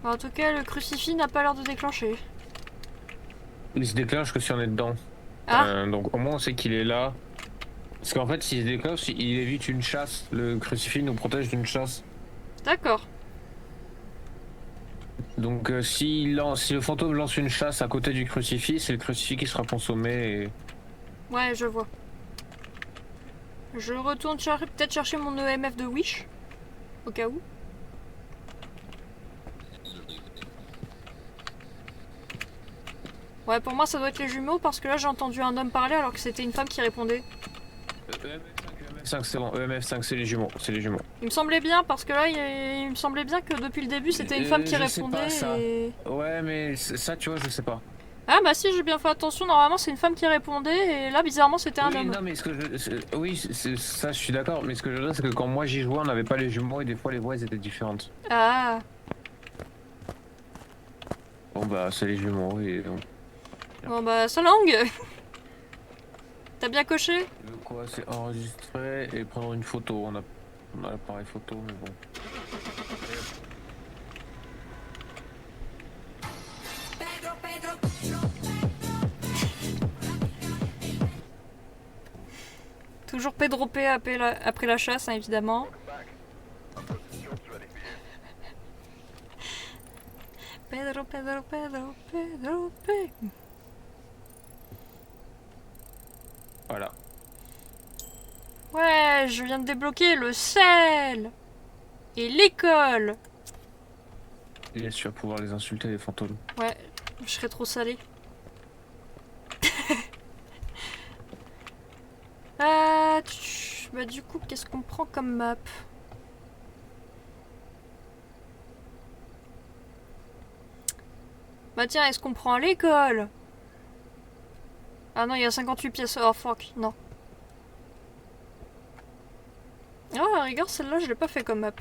Bon, en tout cas, le crucifix n'a pas l'air de déclencher. Il se déclenche que si on est dedans. Ah. Donc au moins on sait qu'il est là. Parce qu'en fait, s'il se déclenche, il évite une chasse. Le crucifix nous protège d'une chasse. D'accord. Donc si le fantôme lance une chasse à côté du crucifix, c'est le crucifix qui sera consommé et... Ouais, je vois. Je retourne peut-être chercher mon EMF de Wish. Au cas où. Ouais, pour moi, ça doit être les jumeaux parce que là, j'ai entendu un homme parler alors que c'était une femme qui répondait. EMF5, c'est bon. EMF5, c'est les jumeaux. C'est les jumeaux. Il me semblait bien parce que là, il me semblait bien que depuis le début, c'était une femme qui répondait. Sais pas, ça. Et... Ouais, mais ça, tu vois, je sais pas. Ah bah si, j'ai bien fait attention. Normalement, c'est une femme qui répondait et là, bizarrement, c'était un Oui, homme. non, mais oui, ça, je suis d'accord. Mais ce que je veux dire, c'est que quand moi j'y jouais, on n'avait pas les jumeaux et des fois les voix elles étaient différentes. Ah. Bon bah, c'est les jumeaux et donc. Bon bah, sa langue. T'as bien coché? Quoi, c'est enregistrer et prendre une photo. On a l'appareil photo, mais bon. Toujours Pedro P après la chasse, hein, évidemment. Pedro P. Voilà. Ouais, je viens de débloquer le sel et l'école. Et tu vas pouvoir les insulter, les fantômes. Ouais, je serais trop salée. Bah du coup, qu'est-ce qu'on prend comme map? Bah tiens, est-ce qu'on prend l'école? Ah non, il y a 58 pièces. Oh fuck, non. Ah, à la rigueur, celle-là, je l'ai pas fait comme map.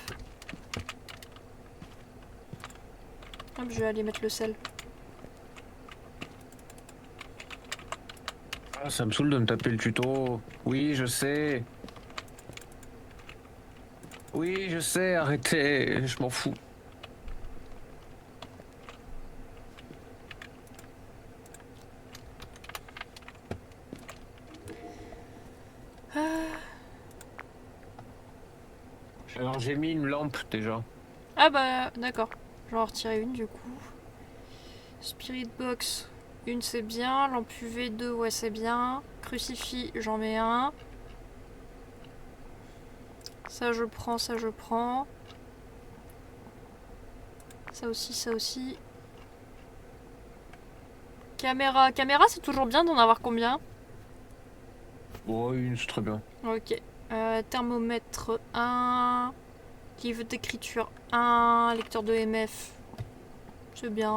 Hop, je vais aller mettre le sel. Ah, ça me saoule de me taper le tuto. Oui, je sais. Oui, je sais, arrêtez, je m'en fous. j'ai mis une lampe déjà. Ah bah d'accord. J'en ai retiré une du coup. Spirit box, une c'est bien. Lampe UV, 2, ouais c'est bien. Crucifix, j'en mets un. Ça je prends, ça je prends. Ça aussi, ça aussi. Caméra, caméra c'est toujours bien d'en avoir combien? Oh, une, c'est très bien. Ok. Thermomètre 1. Livre d'écriture 1. Lecteur de MF. C'est bien.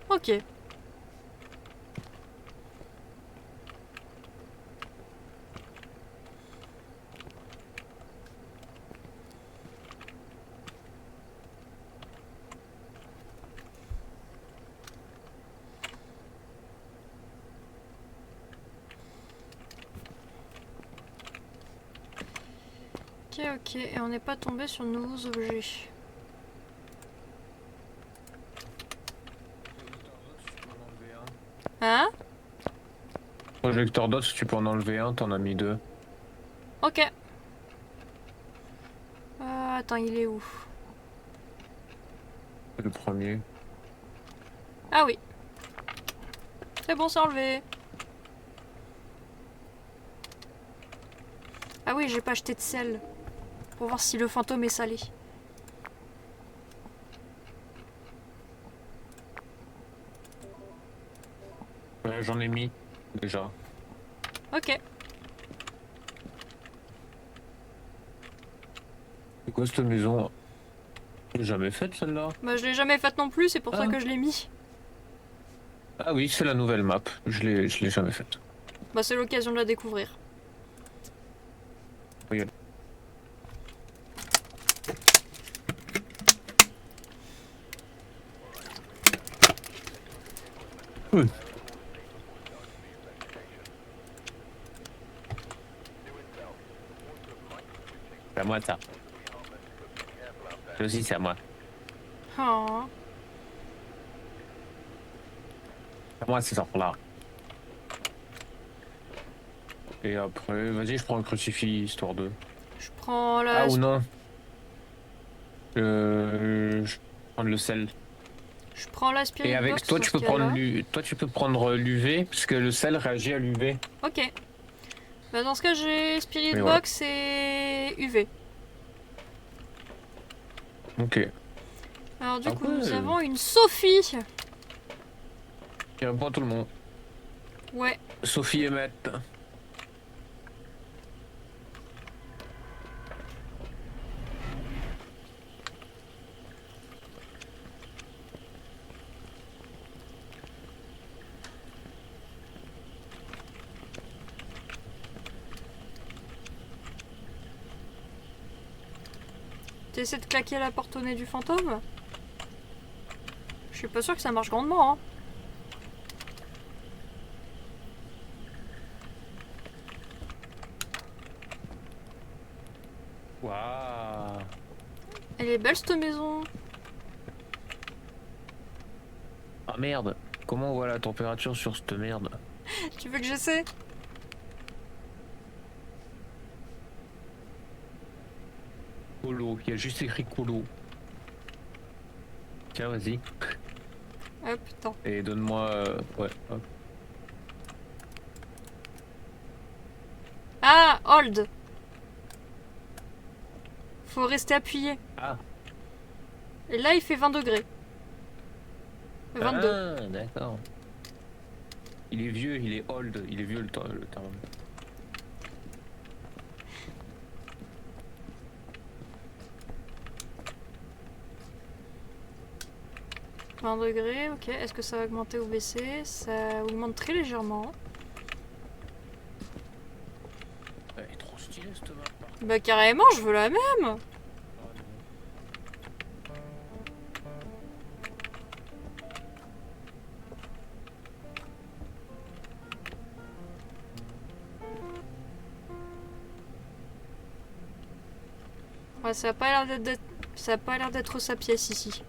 Ok. Ok, ok. Et on n'est pas tombé sur de nouveaux objets. Hein? Projecteur d'os, tu peux en enlever un, t'en as mis deux. Ok. Attends, il est où? Le premier. Ah oui. C'est bon, c'est enlevé. Ah oui, j'ai pas acheté de sel. Pour voir si le fantôme est salé. Ouais, j'en ai mis déjà. Ok. C'est quoi cette maison? J'ai jamais faite celle-là. Bah je l'ai jamais faite non plus, c'est pour ça Ah. que je l'ai mis. Ah oui, c'est la nouvelle map. Je l'ai jamais faite. Bah c'est l'occasion de la découvrir. Oui. Oui. C'est à moi ça. Ça aussi c'est à moi. Oh. C'est à moi ces enfants-là. Et après, vas-y, je prends un crucifix histoire de. Je prends Ah la... ou non. Je prends le sel. Je prends la Et spirit avec box toi, dans tu ce peux prendre cas-là. toi, tu peux prendre l'UV parce que le sel réagit à l'UV. Ok. Bah dans ce cas j'ai spirit Et voilà. box et UV. Ok. Alors du Ah coup nous ouais. avons une Sophie. Il y a pas tout le monde. Ouais. Sophie et Matt. T'essaies de claquer la porte au nez du fantôme? Je suis pas sûr que ça marche grandement, hein. Waouh. Elle est belle cette maison. Ah merde. Comment on voit la température sur cette merde? Tu veux que j'essaie? Colo. Il y a juste écrit colo. Tiens, vas-y. Ah putain. Et donne-moi. Ouais. Hop. Ah, hold. Faut rester appuyé. Ah. Et là il fait 20 degrés. 22. Ah, d'accord. Il est vieux, il est old, il est vieux le terme. 20 degrés, ok. Est-ce que ça va augmenter ou baisser? Ça augmente très légèrement. Elle est trop stylée cette map. Bah carrément, je veux la même. 'fin, ça a pas l'air d'être sa pièce ici.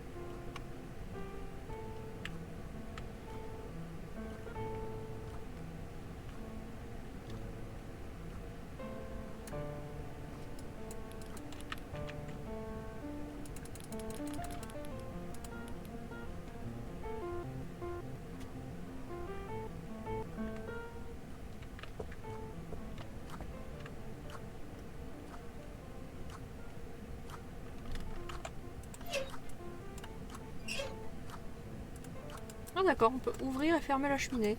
d'accord, on peut ouvrir et fermer la cheminée.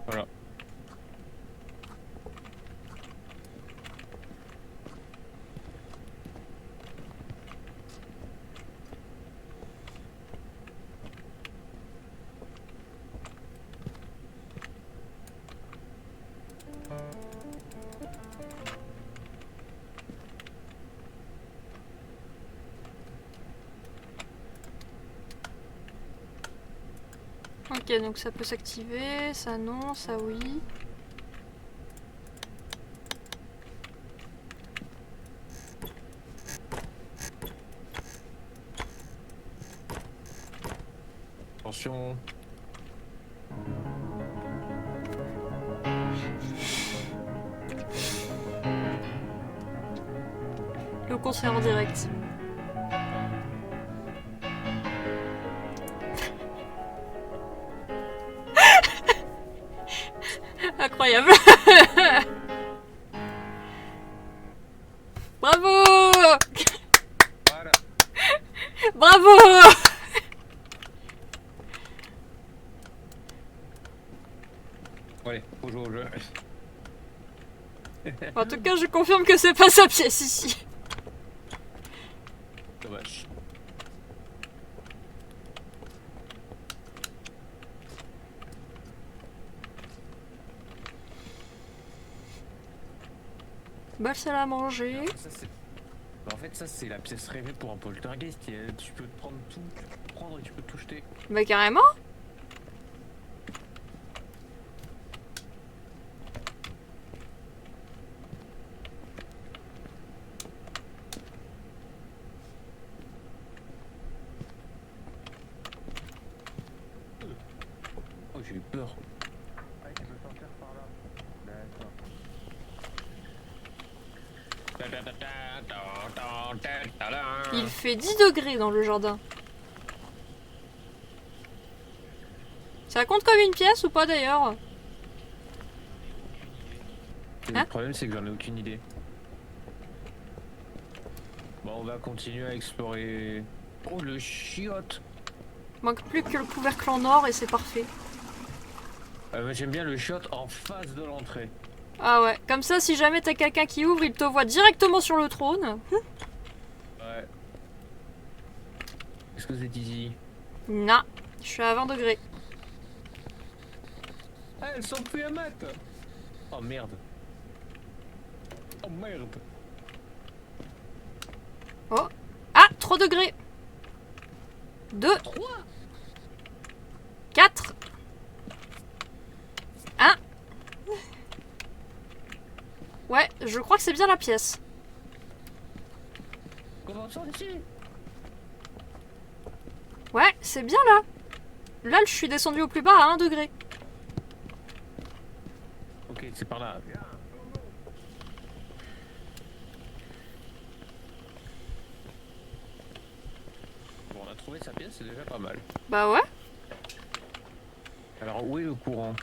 Voilà. Ok, donc ça peut s'activer, ça non, ça oui. Attention. Le concert en direct. Incroyable. Bravo. Voilà. Bravo. Allez, faut jouer au jeu. En tout cas, je confirme que c'est pas sa pièce ici. Dommage. Bah, c'est à manger. Ça, en fait, ça, c'est la pièce rêvée pour un poltergeist. Tu peux prendre tout, tu peux prendre et tu peux tout jeter. Bah, carrément. Oh, j'ai eu peur. Ah, tu peux sortir par là. D'accord. Il fait 10 degrés dans le jardin. Ça compte comme une pièce ou pas d'ailleurs? Le problème, c'est que j'en ai aucune idée. Bon, on va continuer à explorer. Oh, le chiotte! Manque plus que le couvercle en or et c'est parfait. J'aime bien le chiotte en face de l'entrée. Ah ouais, comme ça si jamais t'as quelqu'un qui ouvre, il te voit directement sur le trône. Ouais. Est-ce que c'est easy? Non, je suis à 20 degrés. Ah, elles sont plus à mat! Oh merde! Oh merde! Oh. Ah, 3 degrés. 2, 3! 4, 1. Ouais, je crois que c'est bien la pièce. Comment on sort d'ici? Ouais, c'est bien là. Là, je suis descendu au plus bas à 1 degré. Ok, c'est par là. Bon, on a trouvé sa pièce, c'est déjà pas mal. Bah ouais. Alors, où est le courant?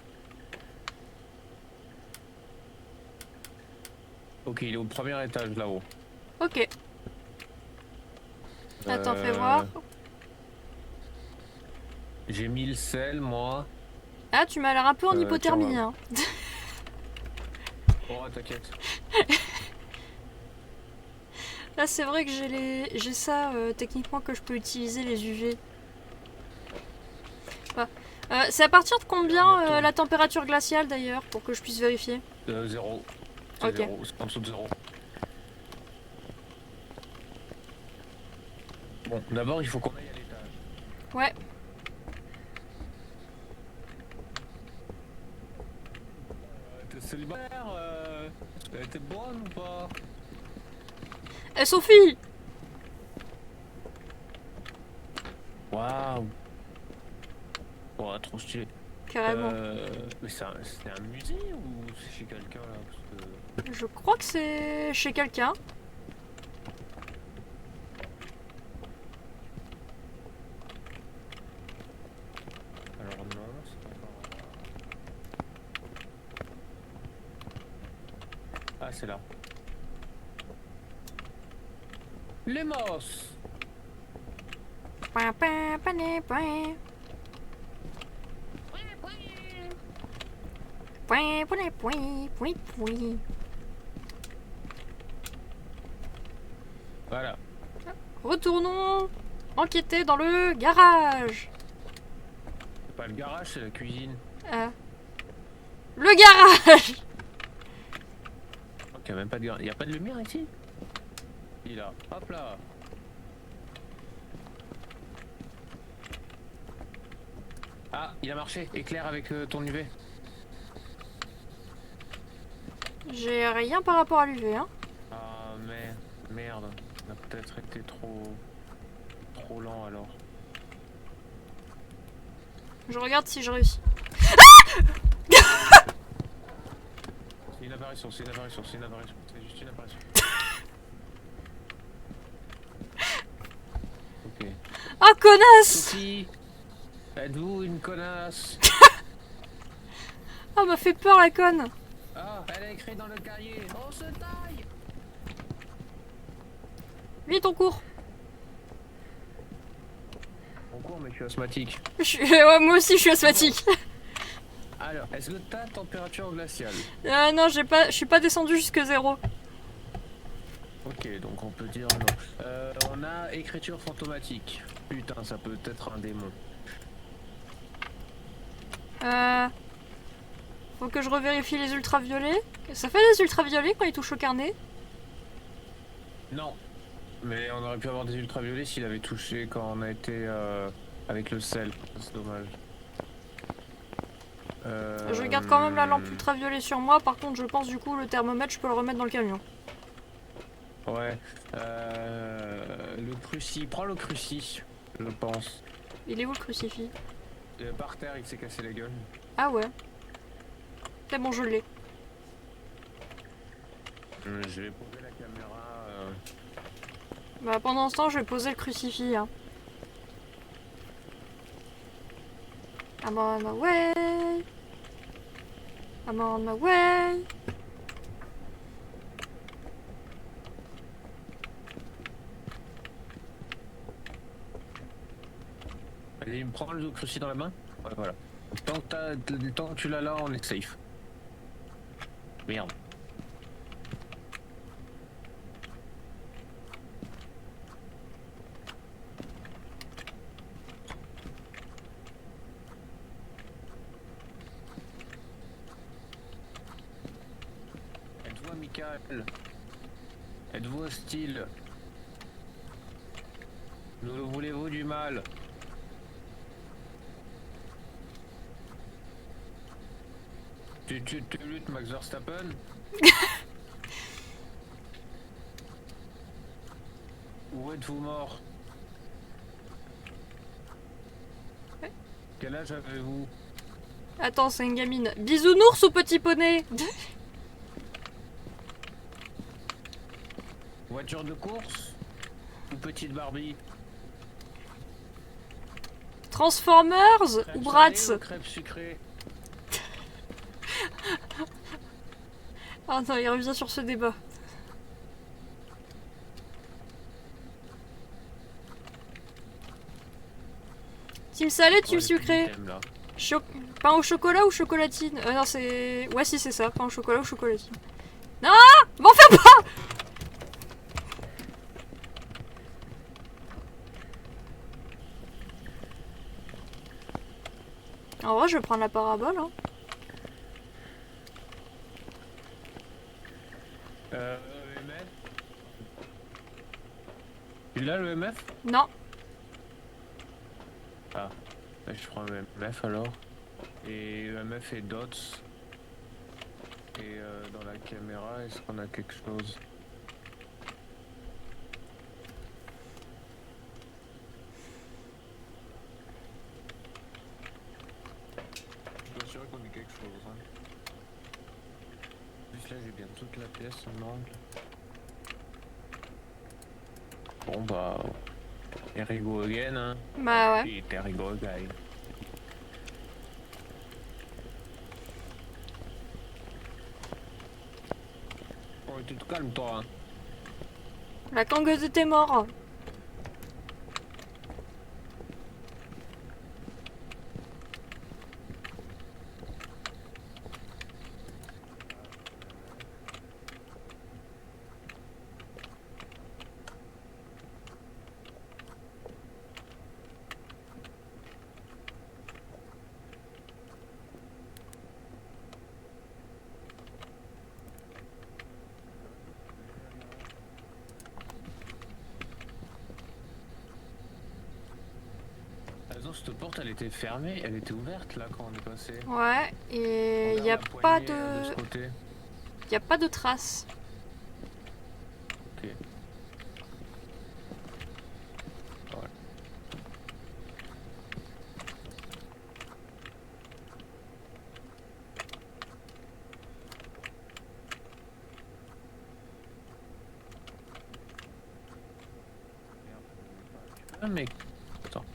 Ok, il est au premier étage là-haut. Ok. Attends, fais voir. J'ai mis le sel, moi. Ah, tu m'as l'air un peu en tiens, hypothermie, voilà. hein. Oh, t'inquiète. Là, c'est vrai que j'ai ça techniquement que je peux utiliser les UV. Ah. C'est à partir de combien la température glaciale d'ailleurs pour que je puisse vérifier? 0. C'est Ok. 0, c'est en dessous de 0. Bon, d'abord, il faut qu'on aille à l'étage. Ouais. T'es célibataire? T'es bonne ou pas? Eh Sophie! Waouh! Oh, trop stylé. Carrément. Mais c'est un musée ou c'est chez quelqu'un là? Parce que... Je crois que c'est chez quelqu'un. Alors non, c'est pas par là. Ah, c'est là. Lemos! Voilà. Retournons enquêter dans le garage. C'est pas le garage, c'est la cuisine. Le garage. Ok, même pas de garage. Y a pas de lumière ici? Il a. Hop là. Ah, il a marché. Éclair avec ton UV. J'ai rien par rapport à l'UV, hein. Ah mais merde. On a peut-être été trop lent alors. Je regarde si je réussis. C'est une apparition, c'est une apparition, c'est une apparition. C'est juste une apparition. Ok. Ah, connasse! Sophie, êtes-vous une connasse? Ah, m'a fait peur la conne. Ah, elle a écrit dans le cahier. On se taille. Vite, on court. On court mais je suis asthmatique. Ouais, moi aussi, je suis asthmatique. Alors, est-ce que t'as température glaciale? Non, je suis pas descendu jusque 0. Ok, donc on peut dire non. On a écriture fantomatique. Putain, ça peut être un démon. Faut que je revérifie les ultraviolets. Ça fait des ultraviolets quand ils touchent au carnet? Non. Mais on aurait pu avoir des ultraviolets s'il avait touché quand on a été avec le sel. C'est dommage. Je garde quand même la lampe ultraviolet sur moi. Par contre, je pense du coup le thermomètre, je peux le remettre dans le camion. Ouais. Le cruci. Prends le cruci, je pense. Il est où le crucifix? Par terre, il s'est cassé la gueule. Ah ouais. C'est bon, je l'ai. Je vais poser la caméra. Bah pendant ce temps, je vais poser le crucifix. Hein. I'm on my way. I'm on my way. Allez, prends le cruci dans la main. Ouais, voilà. Tant que tu l'as là, on est safe. Merde. Êtes-vous amical? Êtes-vous hostile? Nous voulez-vous du mal? Tu luttes, Max Verstappen? Où êtes-vous mort? Quel âge avez-vous? Attends, c'est une gamine. Bisounours ou petit poney? Voiture de course? Ou petite Barbie? Transformers Crêpe ou Bratz? salée ou crêpe sucrée? Ah non, il revient sur ce débat. Team salé, team sucré. Pain au chocolat ou chocolatine? Non, c'est... Ouais, si, c'est ça. Pain au chocolat ou chocolatine. Non! M'en fais pas! En vrai, je vais prendre la parabole. Hein. EMF? Tu l'as le EMF? Non. Ah, bah, je prends le EMF alors. Et EMF et dots. Et dans la caméra, est-ce qu'on a quelque chose? Je suis sûr qu'on ait quelque chose. Hein. En plus là, j'ai bien toute la pièce en angle. Bon bah, here we go again. Hein. Bah ouais. Et here we go again. Oh, tu te calmes toi. Hein. La cangueuse était mort. cette porte elle était fermée, elle était ouverte là quand on est passé. Ouais, et il n'y a pas de... Il a pas de traces. Ok. Voilà. Ah mec. Attends.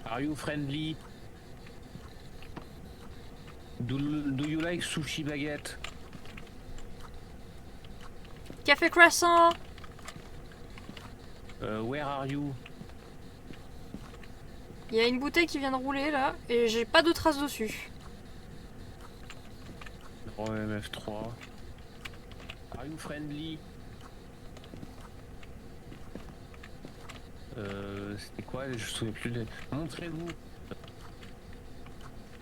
Are you friendly? Do you like sushi baguette? Café croissant. Where are you? Il y a une bouteille qui vient de rouler là, et j'ai pas de traces dessus. MF3. Are you friendly? C'était quoi? Je me souviens plus de... Montrez-vous.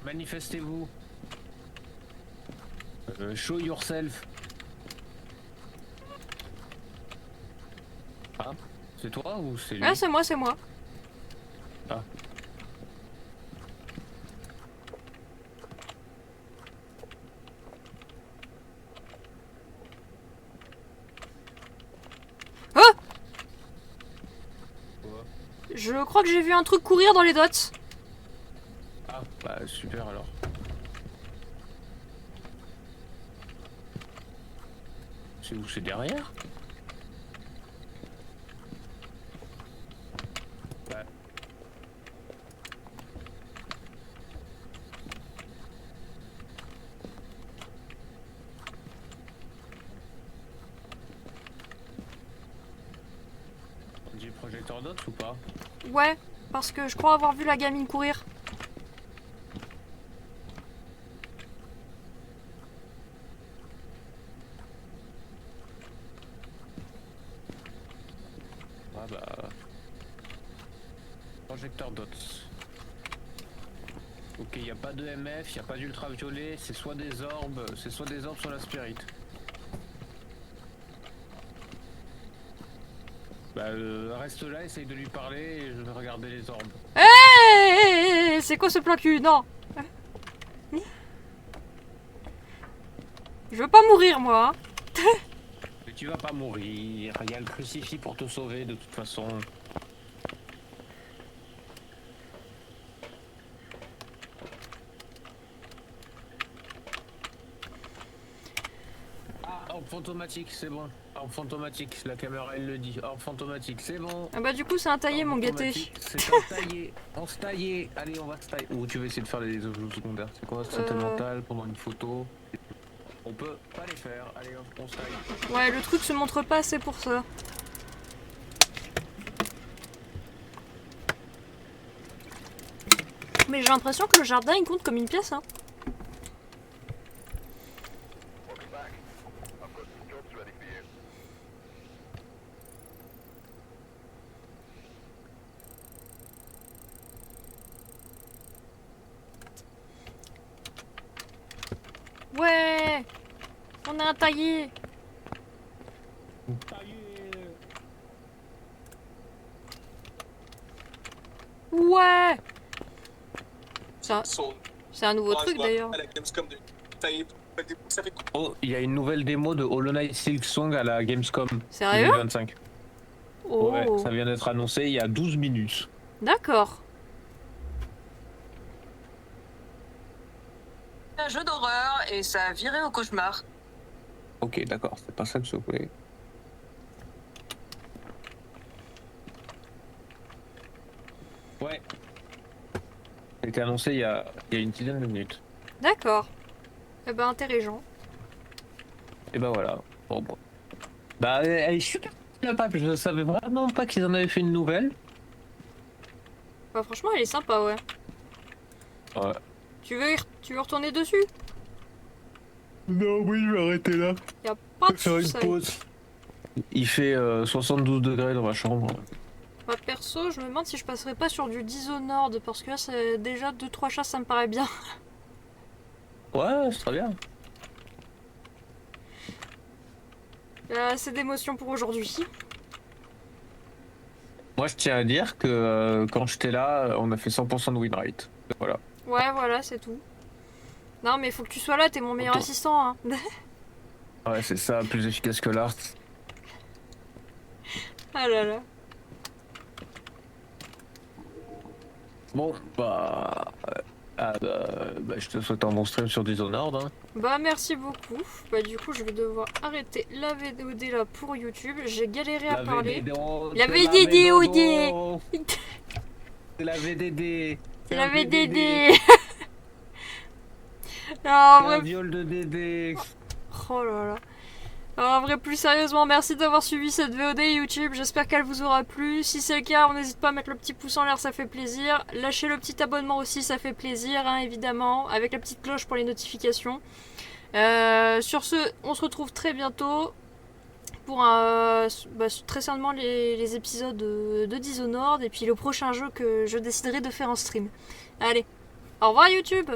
Manifestez-vous. Show yourself. Ah, c'est toi ou c'est lui? Ouais, c'est moi, c'est moi. Ah. Oh! Quoi? Je crois que j'ai vu un truc courir dans les dots. Ah, bah super alors. C'est où? C'est derrière? Ouais. On dit projecteur d'autres ou pas? Ouais, parce que je crois avoir vu la gamine courir. Ah bah... Projecteur dots. Ok, il n'y a pas de MF, il n'y a pas d'ultraviolet, c'est soit des orbes, soit la spirit. Bah reste là, essaye de lui parler et je vais regarder les orbes. Hey, c'est quoi ce plan cul? Non. Je veux pas mourir moi. Mais tu vas pas mourir, il y a le crucifix pour te sauver de toute façon. Orbe fantomatique, c'est bon. Orbe fantomatique, la caméra elle le dit. Orbe fantomatique, c'est bon. Ah bah du coup c'est un taillé mon gâté. C'est un taillé. On se taillait. Allez, on va se tailler. Ou tu veux essayer de faire les objets secondaires? C'est quoi? Santé mentale pendant une photo? On peut pas les faire. Allez, hop, on se taille. Ouais, le truc se montre pas assez pour ça. Mais j'ai l'impression que le jardin il compte comme une pièce hein. Ouais, on a un taillé. Ouais. C'est un nouveau truc d'ailleurs. Oh, il y a une nouvelle démo de Hollow Knight Silksong à la Gamescom Sérieux? 2025. Oh. Ouais, ça vient d'être annoncé il y a 12 minutes. D'accord. Un jeu d'horreur et ça a viré au cauchemar. Ok, d'accord, c'est pas ça que je voulais. Ouais. Ça a été annoncé il y a une dizaine de minutes. D'accord. Eh ben intéressant. Et bah voilà. Bon, bon. Bah elle est super sympa, je savais vraiment pas qu'ils en avaient fait une nouvelle. Bah franchement elle est sympa ouais. Ouais. Tu veux retourner dessus? Non, oui, je vais arrêter là. Y'a pas de Faire une soucis. pause. Il fait 72 degrés dans ma chambre. Bah, perso, je me demande si je passerai pas sur du Dishonored, parce que là, c'est déjà 2-3 chasses, ça me paraît bien. Ouais, c'est très bien. Assez d'émotions pour aujourd'hui. Moi, je tiens à dire que quand j'étais là, on a fait 100% de win rate. Voilà. Ouais, voilà, c'est tout. Non, mais faut que tu sois là, t'es mon meilleur assistant, hein. Ouais, c'est ça, plus efficace que l'art. Ah là là. Bon, je te souhaite un bon stream sur Dishonored. Hein. Bah, merci beaucoup. Bah, du coup, je vais devoir arrêter la VOD là pour YouTube. J'ai galéré à parler. La VDD, OD. C'est la VDD. C'est la VDD. Non, en C'est un vrai... viol de Dédé. Oh là là. Alors, en vrai, plus sérieusement, merci d'avoir suivi cette VOD YouTube. J'espère qu'elle vous aura plu. Si c'est le cas, n'hésite pas à mettre le petit pouce en l'air, ça fait plaisir. Lâchez le petit abonnement aussi, ça fait plaisir, hein, évidemment. Avec la petite cloche pour les notifications. Sur ce, on se retrouve très bientôt pour très certainement les épisodes de Dishonored et puis le prochain jeu que je déciderai de faire en stream. Allez, au revoir YouTube!